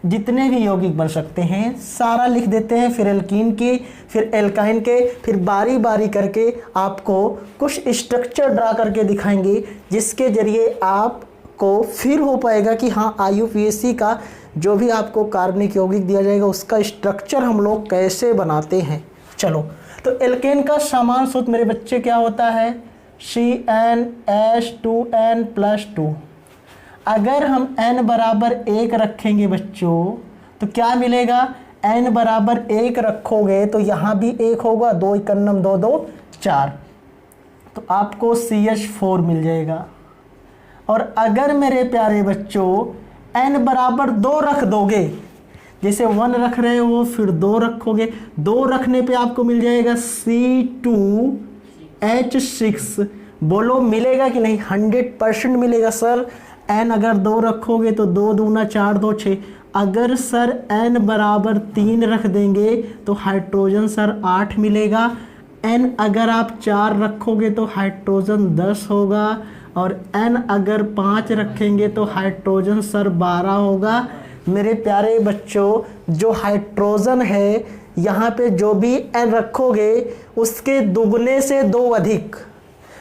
जितने भी यौगिक बन सकते हैं सारा लिख देते हैं, फिर एल्कीन की, फिर एल्काइन के, फिर बारी बारी करके आपको कुछ स्ट्रक्चर ड्रा करके दिखाएंगे, जिसके ज़रिए आपको फील हो पाएगा कि हाँ IUPAC का जो भी आपको कार्बनिक यौगिक दिया जाएगा उसका स्ट्रक्चर हम लोग कैसे बनाते हैं। चलो, तो एल्केन का समान सूत्र मेरे बच्चे क्या होता है, CnH2n+2। अगर हम n बराबर 1 रखेंगे बच्चों तो क्या मिलेगा, n बराबर 1 रखोगे तो यहाँ भी 1 होगा, 2 × 2 2 4, तो आपको CH4 मिल जाएगा। और अगर मेरे प्यारे बच्चों n बराबर 2 रख दोगे, जैसे 1 रख रहे हो फिर 2 रखोगे, 2 रखने पे आपको मिल जाएगा C2H6। बोलो मिलेगा कि नहीं, 100% मिलेगा सर। n अगर 2 रखोगे तो 2 दूना 4 2 6। अगर सर n बराबर 3 रख देंगे तो हाइड्रोजन सर 8 मिलेगा। n अगर आप 4 रखोगे तो हाइड्रोजन 10 होगा, और n अगर 5 रखेंगे तो हाइड्रोजन सर 12 होगा। मेरे प्यारे बच्चों जो हाइड्रोजन है यहाँ पे जो भी n रखोगे उसके दुगने से 2 अधिक,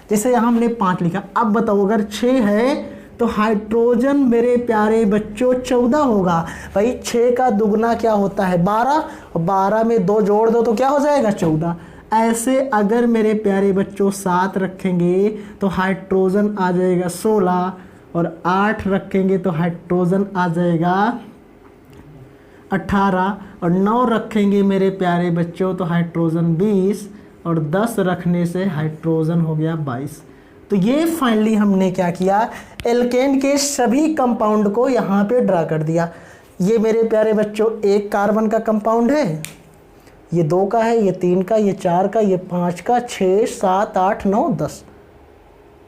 जैसे यहाँ हमने 5 लिखा। अब बताओ अगर 6 है तो हाइड्रोजन मेरे प्यारे बच्चों 14 होगा। भाई 6 का दुगना क्या होता है 12, और 12 में 2 जोड़ दो तो क्या हो जाएगा 14। ऐसे अगर मेरे प्यारे बच्चों 7 रखेंगे तो हाइड्रोजन आ जाएगा 16, और 8 रखेंगे तो हाइड्रोजन आ जाएगा 18, और 9 रखेंगे मेरे प्यारे बच्चों तो हाइड्रोजन 20, और 10 रखने से हाइड्रोजन हो गया 22। तो ये फाइनली हमने क्या किया, एल्केन के सभी कंपाउंड को यहाँ पे ड्रा कर दिया। ये मेरे प्यारे बच्चों 1 कार्बन का कंपाउंड है, ये 2 का है, ये 3 का, ये 4 का, ये 5 का, 6 7 8 9 10।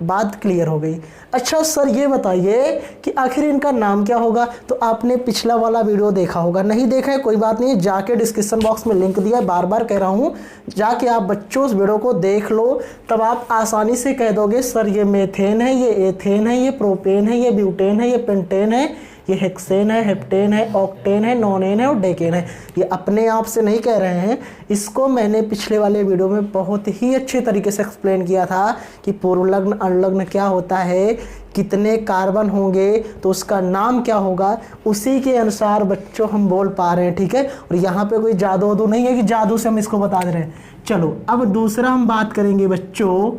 बात क्लियर हो गई। अच्छा सर ये बताइए कि आखिर इनका नाम क्या होगा। तो आपने पिछला वाला वीडियो देखा होगा, नहीं देखा है कोई बात नहीं, जाके डिस्क्रिप्शन बॉक्स में लिंक दिया है, बार बार कह रहा हूँ, जाके आप बच्चों उस वीडियो को देख लो, तब आप आसानी से कह दोगे सर ये मेथेन है, ये एथेन है, ये प्रोपेन है, ये ब्यूटेन है, ये पेंटेन है, ये हेक्सेन है, हेप्टेन है, ऑक्टेन है, नॉनेन है और डेकेन है। ये अपने आप से नहीं कह रहे हैं, इसको मैंने पिछले वाले वीडियो में बहुत ही अच्छे तरीके से एक्सप्लेन किया था कि पूर्वलग्न अनुलग्न क्या होता है, कितने कार्बन होंगे तो उसका नाम क्या होगा, उसी के अनुसार बच्चों हम बोल पा रहे हैं। ठीक है, और यहाँ पे कोई जादू वादू नहीं है कि जादू से हम इसको बता दे रहे हैं। चलो अब दूसरा हम बात करेंगे बच्चों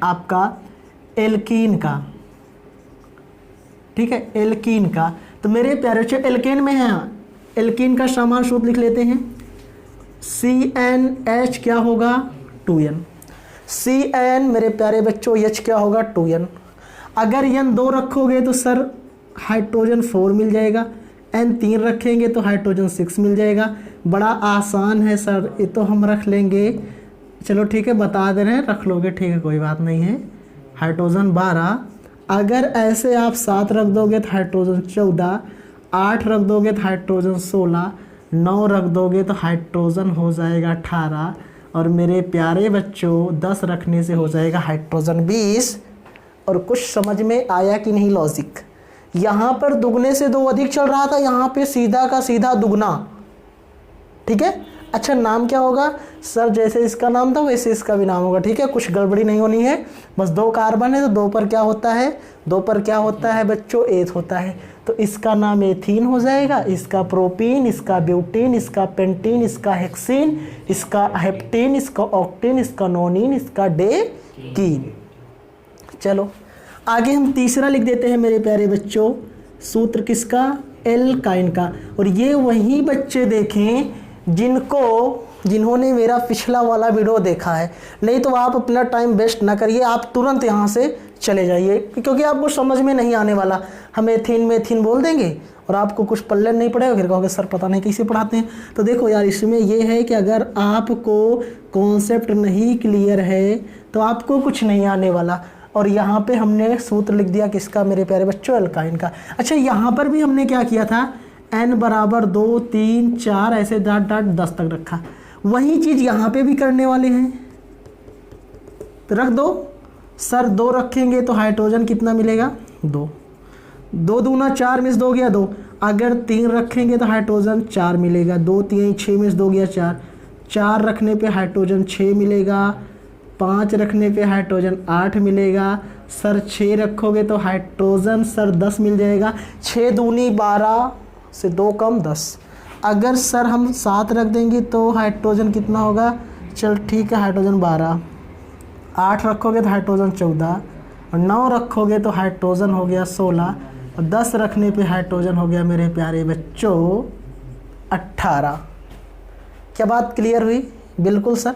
आपका एल्कीन का। ठीक है, एल्कीन का। तो मेरे प्यारे बच्चों एल्केन में है, एल्कीन का समान सूत्र लिख लेते हैं। CnH क्या होगा 2n, Cn मेरे प्यारे बच्चों H क्या होगा 2n। अगर n 2 रखोगे तो सर हाइड्रोजन 4 मिल जाएगा, n 3 रखेंगे तो हाइड्रोजन 6 मिल जाएगा। बड़ा आसान है सर, ये तो हम रख लेंगे, चलो ठीक है बता दे रहे हैं, रख लोगे ठीक है कोई बात नहीं है। हाइड्रोजन 12, अगर ऐसे आप 7 रख दोगे तो हाइड्रोजन 14, 8 रख दोगे तो हाइड्रोजन 16, 9 रख दोगे तो हाइड्रोजन हो जाएगा 18, और मेरे प्यारे बच्चों 10 रखने से हो जाएगा हाइड्रोजन 20। और कुछ समझ में आया कि नहीं लॉजिक, यहाँ पर दुगने से 2 अधिक चल रहा था, यहाँ पे सीधा का सीधा दुगना। ठीक है, अच्छा नाम क्या होगा सर, जैसे इसका नाम था वैसे इसका भी नाम होगा। ठीक है, कुछ गड़बड़ी नहीं होनी है, बस 2 कार्बन है तो 2 पर क्या होता है, 2 पर क्या होता है बच्चों एथ होता है, तो इसका नाम एथीन हो जाएगा, इसका प्रोपीन, इसका ब्यूटीन, इसका पेंटीन, इसका हेक्सीन, इसका हेप्टेन, इसका ऑक्टेन, इसका नोनिन, इसका डेकीन। चलो आगे हम तीसरा लिख देते हैं मेरे प्यारे बच्चों, सूत्र किसका एल्काइन का। और ये वही बच्चे देखें जिन्होंने मेरा पिछला वाला वीडियो देखा है, नहीं तो आप अपना टाइम वेस्ट ना करिए, आप तुरंत यहाँ से चले जाइए, क्योंकि आपको समझ में नहीं आने वाला। हम एथीन बोल देंगे और आपको कुछ पल्ले नहीं पड़ेगा, फिर कहोगे सर पता नहीं कैसे पढ़ाते हैं। तो देखो यार, इसमें ये है कि अगर आपको कॉन्सेप्ट नहीं क्लियर है तो आपको कुछ नहीं आने वाला। और यहाँ पे हमने सूत्र लिख दिया किसका मेरे प्यारे बच्चों, एल्काइन का। अच्छा, यहाँ पर भी हमने क्या किया था, n बराबर 2, 3, 4 ऐसे डॉट 10 तक रखा। वही चीज़ यहाँ पे भी करने वाले हैं, तो रख दो सर। 2 रखेंगे तो हाइड्रोजन कितना मिलेगा, 2। 2 दूना 4 में से 2 गया 2। अगर 3 रखेंगे तो हाइड्रोजन 4 मिलेगा। 2 3 6 में से 2 गया 4। 4 रखने पे हाइड्रोजन 6 मिलेगा। 5 रखने पे हाइड्रोजन 8 मिलेगा। सर 6 रखोगे तो हाइड्रोजन सर 10 मिल जाएगा। 6 दूनी 12 से 2 कम 10। अगर सर हम 7 रख देंगे तो हाइड्रोजन कितना होगा, चल ठीक है हाइड्रोजन 12। 8 रखोगे तो हाइड्रोजन 14 और 9 रखोगे तो हाइड्रोजन हो गया 16 और 10 रखने पे हाइड्रोजन हो गया मेरे प्यारे बच्चों 18। क्या बात क्लियर हुई? बिल्कुल सर।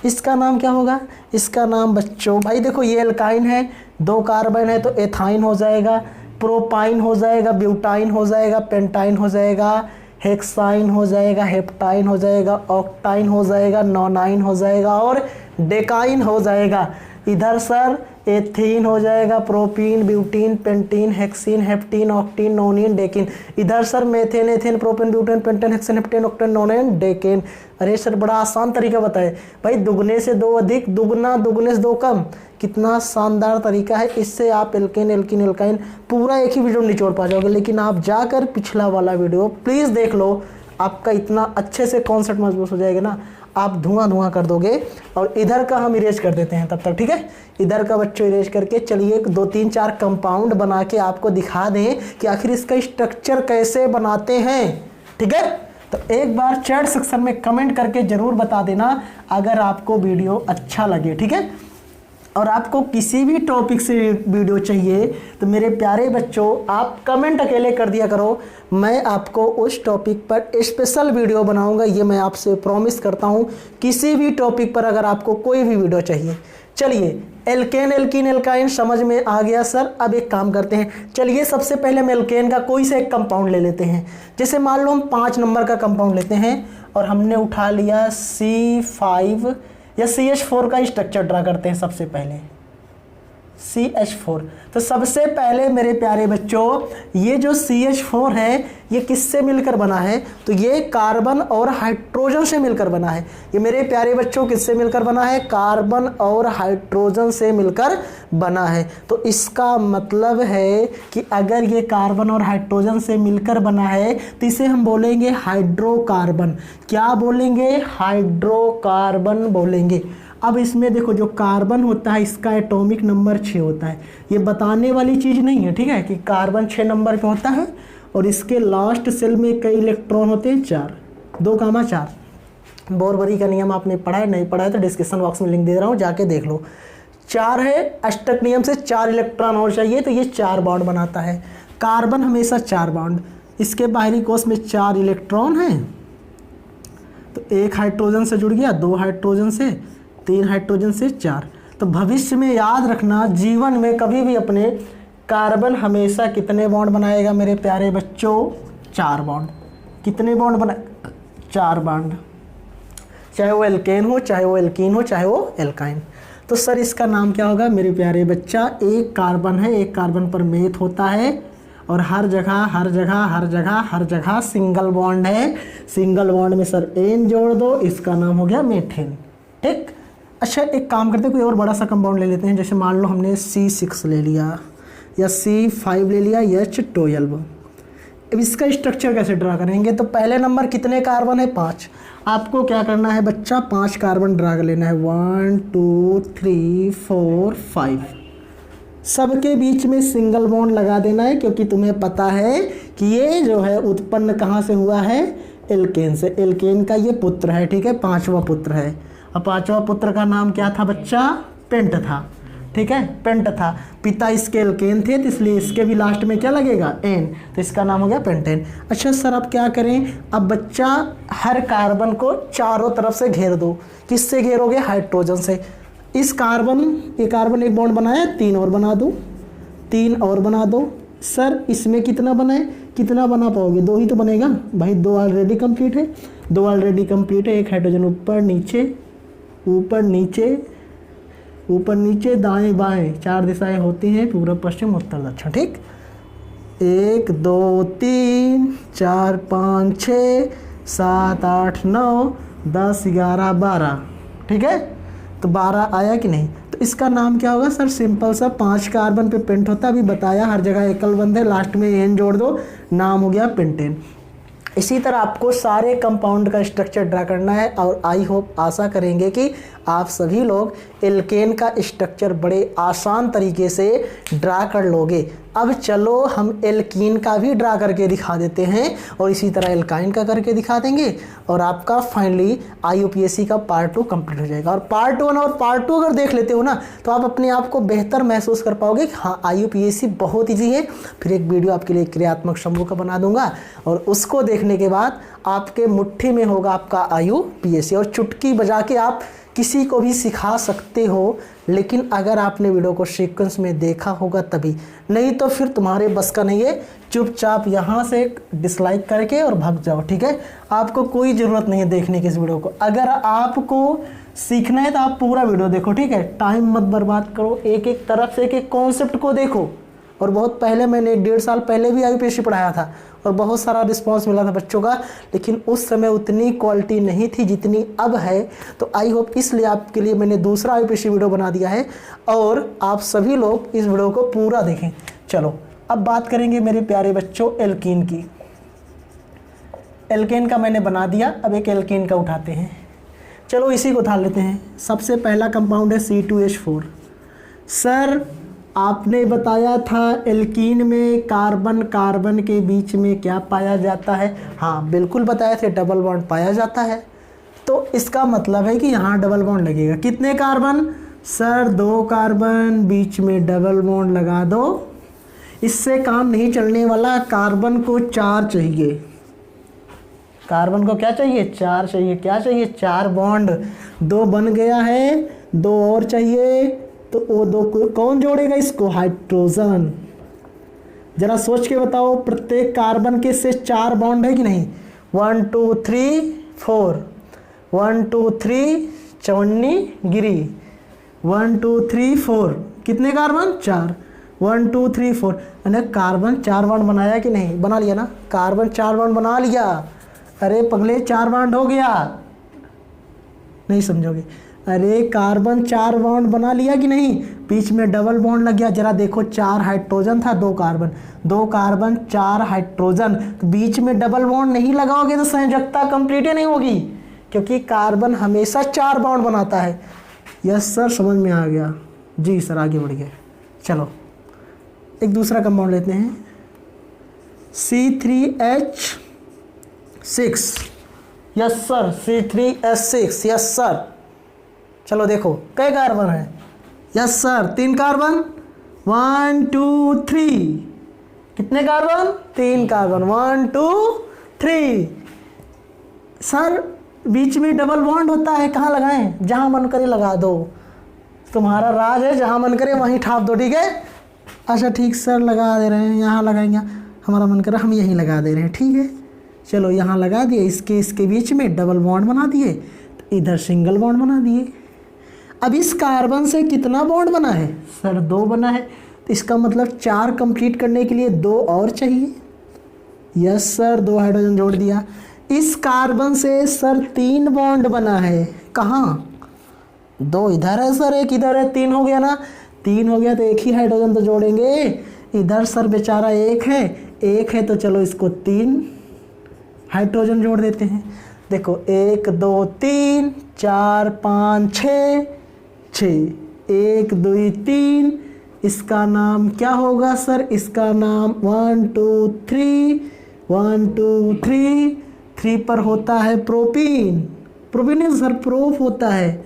इसका नाम क्या होगा, इसका नाम बच्चों, भाई देखो ये एल्काइन है, 2 कार्बन है तो एथाइन हो जाएगा, प्रोपाइन हो जाएगा, ब्यूटाइन हो जाएगा, पेंटाइन हो जाएगा, हेक्साइन हो जाएगा, हेप्टाइन हो जाएगा, ऑक्टाइन हो जाएगा, नोनाइन हो जाएगा और डेकाइन हो जाएगा। इधर सर एथीन हो जाएगा, propene, butene, pentene, hexene, heptene, octene, nonene, decene. इधर sir methane, ethane, propane, butane, pentane, hexane, heptane, octane, nonane, decane. अरे सर बड़ा आसान तरीका बताए भाई, दुगने से 2 अधिक, दुगना दुगने से 2 कम। कितना शानदार तरीका है, इससे आप एल्केन, एल्किन, एल्काइन पूरा एक ही वीडियो निचोड़ पा जाओगे। लेकिन आप जाकर पिछला वाला वीडियो प्लीज़ देख लो, आपका इतना अच्छे से कॉन्सेप्ट मजबूत हो जाएगा ना, आप धुआं कर दोगे। और इधर का हम इरेज कर देते हैं तब तक, ठीक है। इधर का बच्चों इरेज करके चलिए 2 3 4 कंपाउंड बना के आपको दिखा दें कि आखिर इसका स्ट्रक्चर कैसे बनाते हैं, ठीक है। तो एक बार चैट सेक्शन में कमेंट करके ज़रूर बता देना अगर आपको वीडियो अच्छा लगे, ठीक है। और आपको किसी भी टॉपिक से वीडियो चाहिए तो मेरे प्यारे बच्चों आप कमेंट अकेले कर दिया करो, मैं आपको उस टॉपिक पर स्पेशल वीडियो बनाऊंगा, ये मैं आपसे प्रॉमिस करता हूँ। किसी भी टॉपिक पर अगर आपको कोई भी वीडियो चाहिए। चलिए एल्केन, एल्कीन, एल्काइन समझ में आ गया सर। अब एक काम करते हैं, चलिए सबसे पहले हम एल्केन का कोई सा एक कंपाउंड ले लेते हैं। जैसे मान लो हम 5 नंबर का कंपाउंड लेते हैं और हमने उठा लिया C5 या CH4 का स्ट्रक्चर ड्रा करते हैं। सबसे पहले CH4, तो सबसे पहले मेरे प्यारे बच्चों ये जो CH4 है ये किससे मिलकर बना है, तो ये कार्बन और हाइड्रोजन से मिलकर बना है। ये मेरे प्यारे बच्चों किससे मिलकर बना है, कार्बन और हाइड्रोजन से मिलकर बना है। तो इसका मतलब है कि अगर ये कार्बन और हाइड्रोजन से मिलकर बना है तो इसे हम बोलेंगे हाइड्रोकार्बन। क्या बोलेंगे, हाइड्रोकार्बन बोलेंगे। अब इसमें देखो जो कार्बन होता है इसका एटॉमिक नंबर 6 होता है। ये बताने वाली चीज़ नहीं है, ठीक है, कि कार्बन 6 नंबर पे होता है और इसके लास्ट सेल में कई इलेक्ट्रॉन होते हैं, 4, 2,4। बोरबरी का नियम आपने पढ़ा है, नहीं पढ़ा है तो डिस्क्रिप्शन बॉक्स में लिंक दे रहा हूँ, जाके देख लो। 4 है, अष्टक नियम से 4 इलेक्ट्रॉन और चाहिए तो ये 4 बॉन्ड बनाता है। कार्बन हमेशा 4 बॉन्ड, इसके बाहरी कोश में 4 इलेक्ट्रॉन हैं तो 1 हाइड्रोजन से जुड़ गया, 2 हाइड्रोजन से, 3 हाइड्रोजन से 4। तो भविष्य में याद रखना, जीवन में कभी भी अपने कार्बन हमेशा कितने बॉन्ड बनाएगा मेरे प्यारे बच्चों, 4 बॉन्ड। कितने बॉन्ड बना, 4 बॉन्ड, चाहे वो एल्केन हो, चाहे वो एल्कीन हो, चाहे वो एल्काइन। तो सर इसका नाम क्या होगा मेरे प्यारे बच्चा, एक कार्बन है, एक कार्बन पर मेथ होता है और हर जगह सिंगल बॉन्ड है। सिंगल बॉन्ड में सर एन जोड़ दो, इसका नाम हो गया मेथेन, ठीक। अच्छा एक काम करते हैं, कोई और बड़ा सा कंपाउंड ले लेते हैं। जैसे मान लो हमने C6 ले लिया या C5 ले लिया, H12। अब इसका स्ट्रक्चर कैसे ड्रा करेंगे, तो पहले नंबर कितने कार्बन है, 5। आपको क्या करना है बच्चा, 5 कार्बन ड्रा कर लेना है, 1 2 3 4 5। सबके बीच में सिंगल बॉन्ड लगा देना है, क्योंकि तुम्हें पता है कि ये जो है उत्पन्न कहाँ से हुआ है, एल्केन से। एल्केन का ये पुत्र है, ठीक है, 5वां पुत्र है। और 5वां पुत्र का नाम क्या था बच्चा, पेंट था। ठीक है, पेंट था। पिता इसके एल्केन थे तो इसलिए इसके भी लास्ट में क्या लगेगा, एन, तो इसका नाम हो गया पेंटेन। अच्छा सर अब क्या करें, अब बच्चा हर कार्बन को चारों तरफ से घेर दो। किससे घेरोगे, हाइड्रोजन से। इस कार्बन, ये कार्बन एक बॉन्ड बनाया, 3 और बना दो, 3 और बना दो। सर इसमें कितना बना है, कितना बना पाओगे, 2 ही तो बनेगा भाई, 2 ऑलरेडी कंप्लीट है, 2 ऑलरेडी कंप्लीट है। एक हाइड्रोजन ऊपर नीचे, ऊपर नीचे, ऊपर नीचे, दाएं बाएं, 4 दिशाएं होती हैं, पूर्व पश्चिम उत्तर दक्षिण, ठीक। 1 2 3 4 5 6 7 8 9 10 11 12, ठीक है। तो 12 आया कि नहीं, तो इसका नाम क्या होगा सर, सिंपल सा 5 कार्बन पे पेंट होता है, अभी बताया हर जगह एकल बंद है, लास्ट में एन जोड़ दो, नाम हो गया पेंटेन। इसी तरह आपको सारे कंपाउंड का स्ट्रक्चर ड्रा करना है और आई होप, आशा करेंगे कि आप सभी लोग एल्केन का स्ट्रक्चर बड़े आसान तरीके से ड्रा कर लोगे। अब चलो हम एल्कीन का भी ड्रा करके दिखा देते हैं और इसी तरह एल्काइन का करके दिखा देंगे और आपका फाइनली IUPAC का पार्ट 2 कंप्लीट हो जाएगा। और पार्ट 1 और पार्ट 2 अगर देख लेते हो ना तो आप अपने आप को बेहतर महसूस कर पाओगे कि हाँ IUPAC बहुत ईजी है। फिर एक वीडियो आपके लिए क्रियात्मक समूह का बना दूंगा और उसको देखने के बाद आपके मुट्ठी में होगा आपका IUPAC और चुटकी बजा के आप किसी को भी सिखा सकते हो, लेकिन अगर आपने वीडियो को सीक्वेंस में देखा होगा तभी, नहीं तो फिर तुम्हारे बस का नहीं है। चुपचाप यहाँ से डिसलाइक करके और भाग जाओ, ठीक है। आपको कोई ज़रूरत नहीं है देखने की इस वीडियो को। अगर आपको सीखना है तो आप पूरा वीडियो देखो, ठीक है। टाइम मत बर्बाद करो, एक एक तरफ से एक एक कॉन्सेप्ट को देखो। और बहुत पहले मैंने 1.5 साल पहले भी IUPAC पढ़ाया था और बहुत सारा रिस्पांस मिला था बच्चों का, लेकिन उस समय उतनी क्वालिटी नहीं थी जितनी अब है। तो आई होप इसलिए आपके लिए मैंने दूसरा IUPAC वीडियो बना दिया है और आप सभी लोग इस वीडियो को पूरा देखें। चलो अब बात करेंगे मेरे प्यारे बच्चों एल्कीन की। एल्केन का मैंने बना दिया, अब एक एल्कीन का उठाते हैं। चलो इसी को उठा लेते हैं। सबसे पहला कंपाउंड है C2H4। सर आपने बताया था एल्कीन में कार्बन कार्बन के बीच में क्या पाया जाता है, हाँ बिल्कुल बताया थे, डबल बॉन्ड पाया जाता है। तो इसका मतलब है कि यहाँ डबल बॉन्ड लगेगा। कितने कार्बन, सर 2 कार्बन, बीच में डबल बॉन्ड लगा दो। इससे काम नहीं चलने वाला, कार्बन को 4 चाहिए। कार्बन को क्या चाहिए, 4 चाहिए। क्या चाहिए, 4 बॉन्ड। 2 बन गया है, 2 और चाहिए। तो वो 2 को कौन जोड़ेगा, इसको हाइड्रोजन। जरा सोच के बताओ, प्रत्येक कार्बन के से 4 बॉन्ड है कि नहीं। 1 2 3 4, 1 2 3 54 गिरी, 1 2 3 4, कितने कार्बन, 4, 1 2 3 4। यानी कार्बन 4 बॉन्ड बनाया कि नहीं, बना लिया ना, कार्बन 4 बॉन्ड बना लिया। अरे पगले 4 बॉन्ड हो गया, नहीं समझोगे। अरे कार्बन 4 बॉन्ड बना लिया कि नहीं, बीच में डबल बॉन्ड लग गया। जरा देखो 4 हाइड्रोजन था, 2 कार्बन, 2 कार्बन 4 हाइड्रोजन, तो बीच में डबल बॉन्ड नहीं लगाओगे तो संयोजकता कंप्लीट ही नहीं होगी, क्योंकि कार्बन हमेशा 4 बॉन्ड बनाता है। यस सर समझ में आ गया, जी सर आगे बढ़ गए। चलो एक दूसरा कंपाउंड लेते हैं, C3H6। Yes sir C3H6, yes sir. चलो देखो कई कार्बन है, यस सर 3 कार्बन, 1 2 3, कितने कार्बन, 3 कार्बन, 1 2 3। सर बीच में डबल बॉन्ड होता है, कहाँ लगाएं, जहाँ मन करे लगा दो, तुम्हारा राज है, जहाँ मन करे वहीं ठाप दो, ठीक है। अच्छा ठीक सर लगा दे रहे हैं, यहाँ लगाएंगे, हमारा मन करे हम यहीं लगा दे रहे हैं, ठीक है। चलो यहाँ लगा दिए, इसके बीच में डबल बॉन्ड बना दिए, तो इधर सिंगल बॉन्ड बना दिए। अब इस कार्बन से कितना बॉन्ड बना है, सर 2 बना है, तो इसका मतलब 4 कंप्लीट करने के लिए 2 और चाहिए। यस सर 2 हाइड्रोजन जोड़ दिया। इस कार्बन से सर 3 बॉन्ड बना है, कहाँ, 2 इधर है सर, 1 इधर है, 3 हो गया ना, 3 हो गया तो 1 ही हाइड्रोजन तो जोड़ेंगे। इधर सर बेचारा 1 है तो चलो इसको 3 हाइड्रोजन जोड़ देते हैं। देखो 1 2 3 4 5 6 6, 1 2 3, इसका नाम क्या होगा सर, इसका नाम 1 2 3, 1 2 3, 3 पर होता है प्रोपीन, प्रोपीन नहीं सर प्रोप होता है,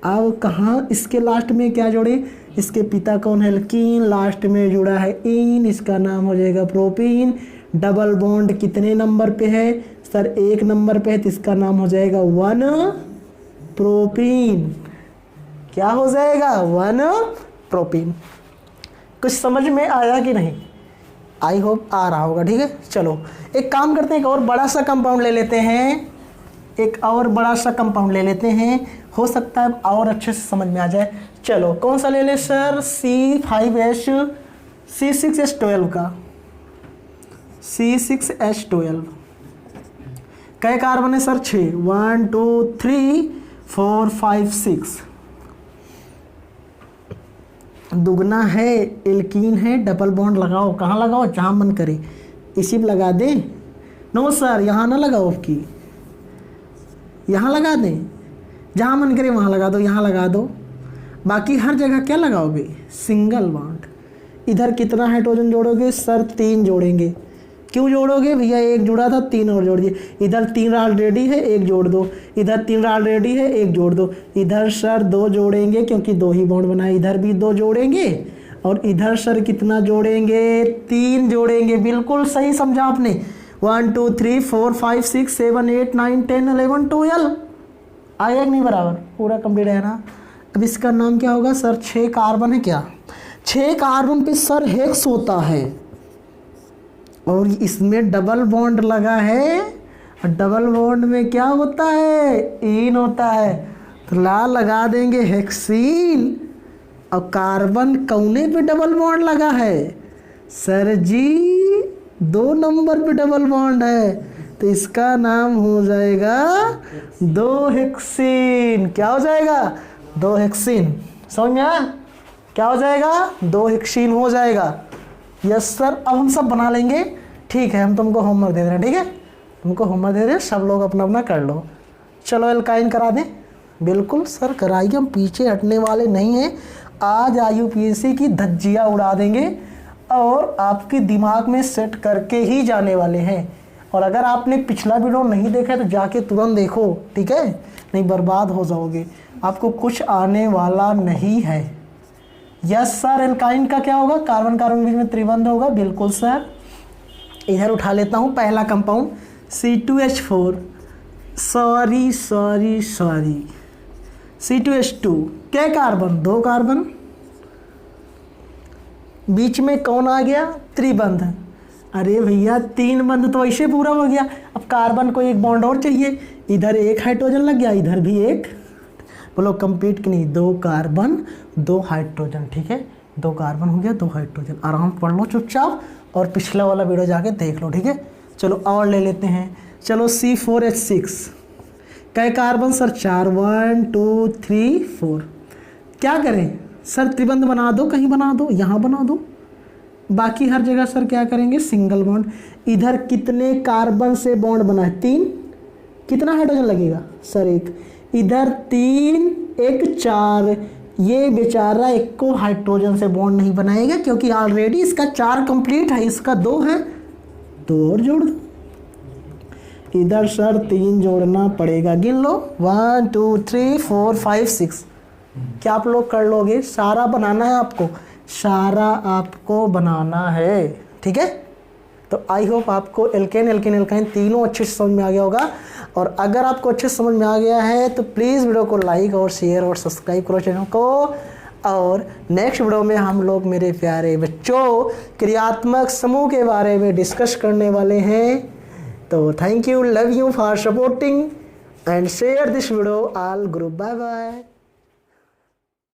अब कहाँ इसके लास्ट में क्या जोड़े, इसके पिता कौन है, एल्कीन, लास्ट में जुड़ा है इन, इसका नाम हो जाएगा प्रोपीन। डबल बॉन्ड कितने नंबर पे है सर, 1 नंबर पे है, तो इसका नाम हो जाएगा 1 प्रोपीन। क्या हो जाएगा, 1 प्रोपीन। कुछ समझ में आया कि नहीं, आई होप आ रहा होगा, ठीक है। चलो एक काम करते हैं, एक और बड़ा सा कंपाउंड ले लेते हैं, एक और बड़ा सा कंपाउंड ले लेते हैं, हो सकता है और अच्छे से समझ में आ जाए। चलो कौन सा ले ले सर, C6H12 का, C6H12 कै कार्बन है सर, 6, 1 2 3 4 5 6, दुगना है, एल्कीन है, डबल बॉन्ड लगाओ, कहाँ लगाओ, जहाँ मन करे, इसी पे लगा दे। नो सर यहाँ ना लगाओ, की यहाँ लगा दें, जहाँ मन करे वहाँ लगा दो, यहाँ लगा दो, बाकी हर जगह क्या लगाओगे, सिंगल बॉन्ड। इधर कितना हाइड्रोजन जोड़ोगे सर, 3 जोड़ेंगे। क्यों जोड़ोगे भैया, 1 जुड़ा था, 3 और जोड़ दिए। इधर 3 ऑलरेडी है, 1 जोड़ दो, इधर 3 ऑलरेडी है, 1 जोड़ दो, इधर सर 2 जोड़ेंगे क्योंकि 2 ही बॉन्ड बनाए, इधर भी 2 जोड़ेंगे, और इधर सर कितना जोड़ेंगे, 3 जोड़ेंगे। बिल्कुल सही समझा आपने। 1 2 3 4 5 6 7 8 9 10 11 12 आया कि नहीं, बराबर पूरा कंप्लीट है ना। अब इसका नाम क्या होगा सर, 6 कार्बन है क्या, 6 कार्बन पे सर हेक्स होता है, और इसमें डबल बॉन्ड लगा है, और डबल बॉन्ड में क्या होता है, इन होता है, तो लाल लगा देंगे हेक्सीन। और कार्बन कौने पे डबल बॉन्ड लगा है सर जी, 2 नंबर पे डबल बॉन्ड है, तो इसका नाम हो जाएगा 2 हेक्सीन। क्या हो जाएगा, 2 हेक्सीन। समझ में आया, क्या हो जाएगा, 2 हेक्सीन हो जाएगा। यस सर, अब हम सब बना लेंगे, ठीक है। हम तुमको होमवर्क दे रहे हैं, ठीक है, तुमको होमवर्क दे रहे हैं, सब लोग अपना अपना कर लो। चलो एल्काइन करा दें, बिल्कुल सर कराइए, हम पीछे हटने वाले नहीं हैं। आज IUPAC की धज्जियाँ उड़ा देंगे और आपके दिमाग में सेट करके ही जाने वाले हैं। और अगर आपने पिछला वीडियो नहीं देखा है तो जाके तुरंत देखो, ठीक है, नहीं बर्बाद हो जाओगे, आपको कुछ आने वाला नहीं है। यस सर, एल्काइन का क्या होगा, कार्बन कार्बन बीच में त्रिबंध होगा, बिल्कुल सर। इधर उठा लेता हूँ पहला कंपाउंड C2H4, सॉरी C2H2, क्या कार्बन, 2 कार्बन, बीच में कौन आ गया, त्रिबंध। अरे भैया 3 बंध तो ऐसे पूरा हो गया, अब कार्बन को 1 बॉन्ड और चाहिए, इधर 1 हाइड्रोजन लग गया, इधर भी 1, बोलो कंप्लीट कि नहीं, 2 कार्बन 2 हाइड्रोजन, ठीक है, 2 कार्बन हो गया, 2 हाइड्रोजन। आराम पढ़ लो चुपचाप, और पिछला वाला वीडियो जाके देख लो, ठीक है। चलो और ले लेते हैं, चलो C4H6, कै कार्बन सर, 4, 1 2 3 4। क्या करें सर, त्रिबंध बना दो, कहीं बना दो, यहाँ बना दो, बाकी हर जगह सर क्या करेंगे, सिंगल बॉन्ड। इधर कितने कार्बन से बॉन्ड बना है, 3, कितना हाइड्रोजन लगेगा सर, 1, इधर 3 1 4, ये बेचारा 1 को हाइड्रोजन से बॉन्ड नहीं बनाएगा क्योंकि ऑलरेडी इसका 4 कंप्लीट है, इसका 2 है, 2 और जोड़ दो। इधर सर 3 जोड़ना पड़ेगा, गिन लो, 1 2 3 4 5 6। क्या आप लोग कर लोगे, सारा बनाना है आपको, सारा आपको बनाना है, ठीक है। तो आई होप आपको एल्केन तीनों अच्छे से समझ में आ गया होगा। और अगर आपको अच्छे से समझ में आ गया है तो प्लीज़ वीडियो को लाइक और शेयर और सब्सक्राइब करो चैनल को। और नेक्स्ट वीडियो में हम लोग मेरे प्यारे बच्चों क्रियात्मक समूह के बारे में डिस्कस करने वाले हैं। तो thank you, love you for supporting and share this video all group, bye bye.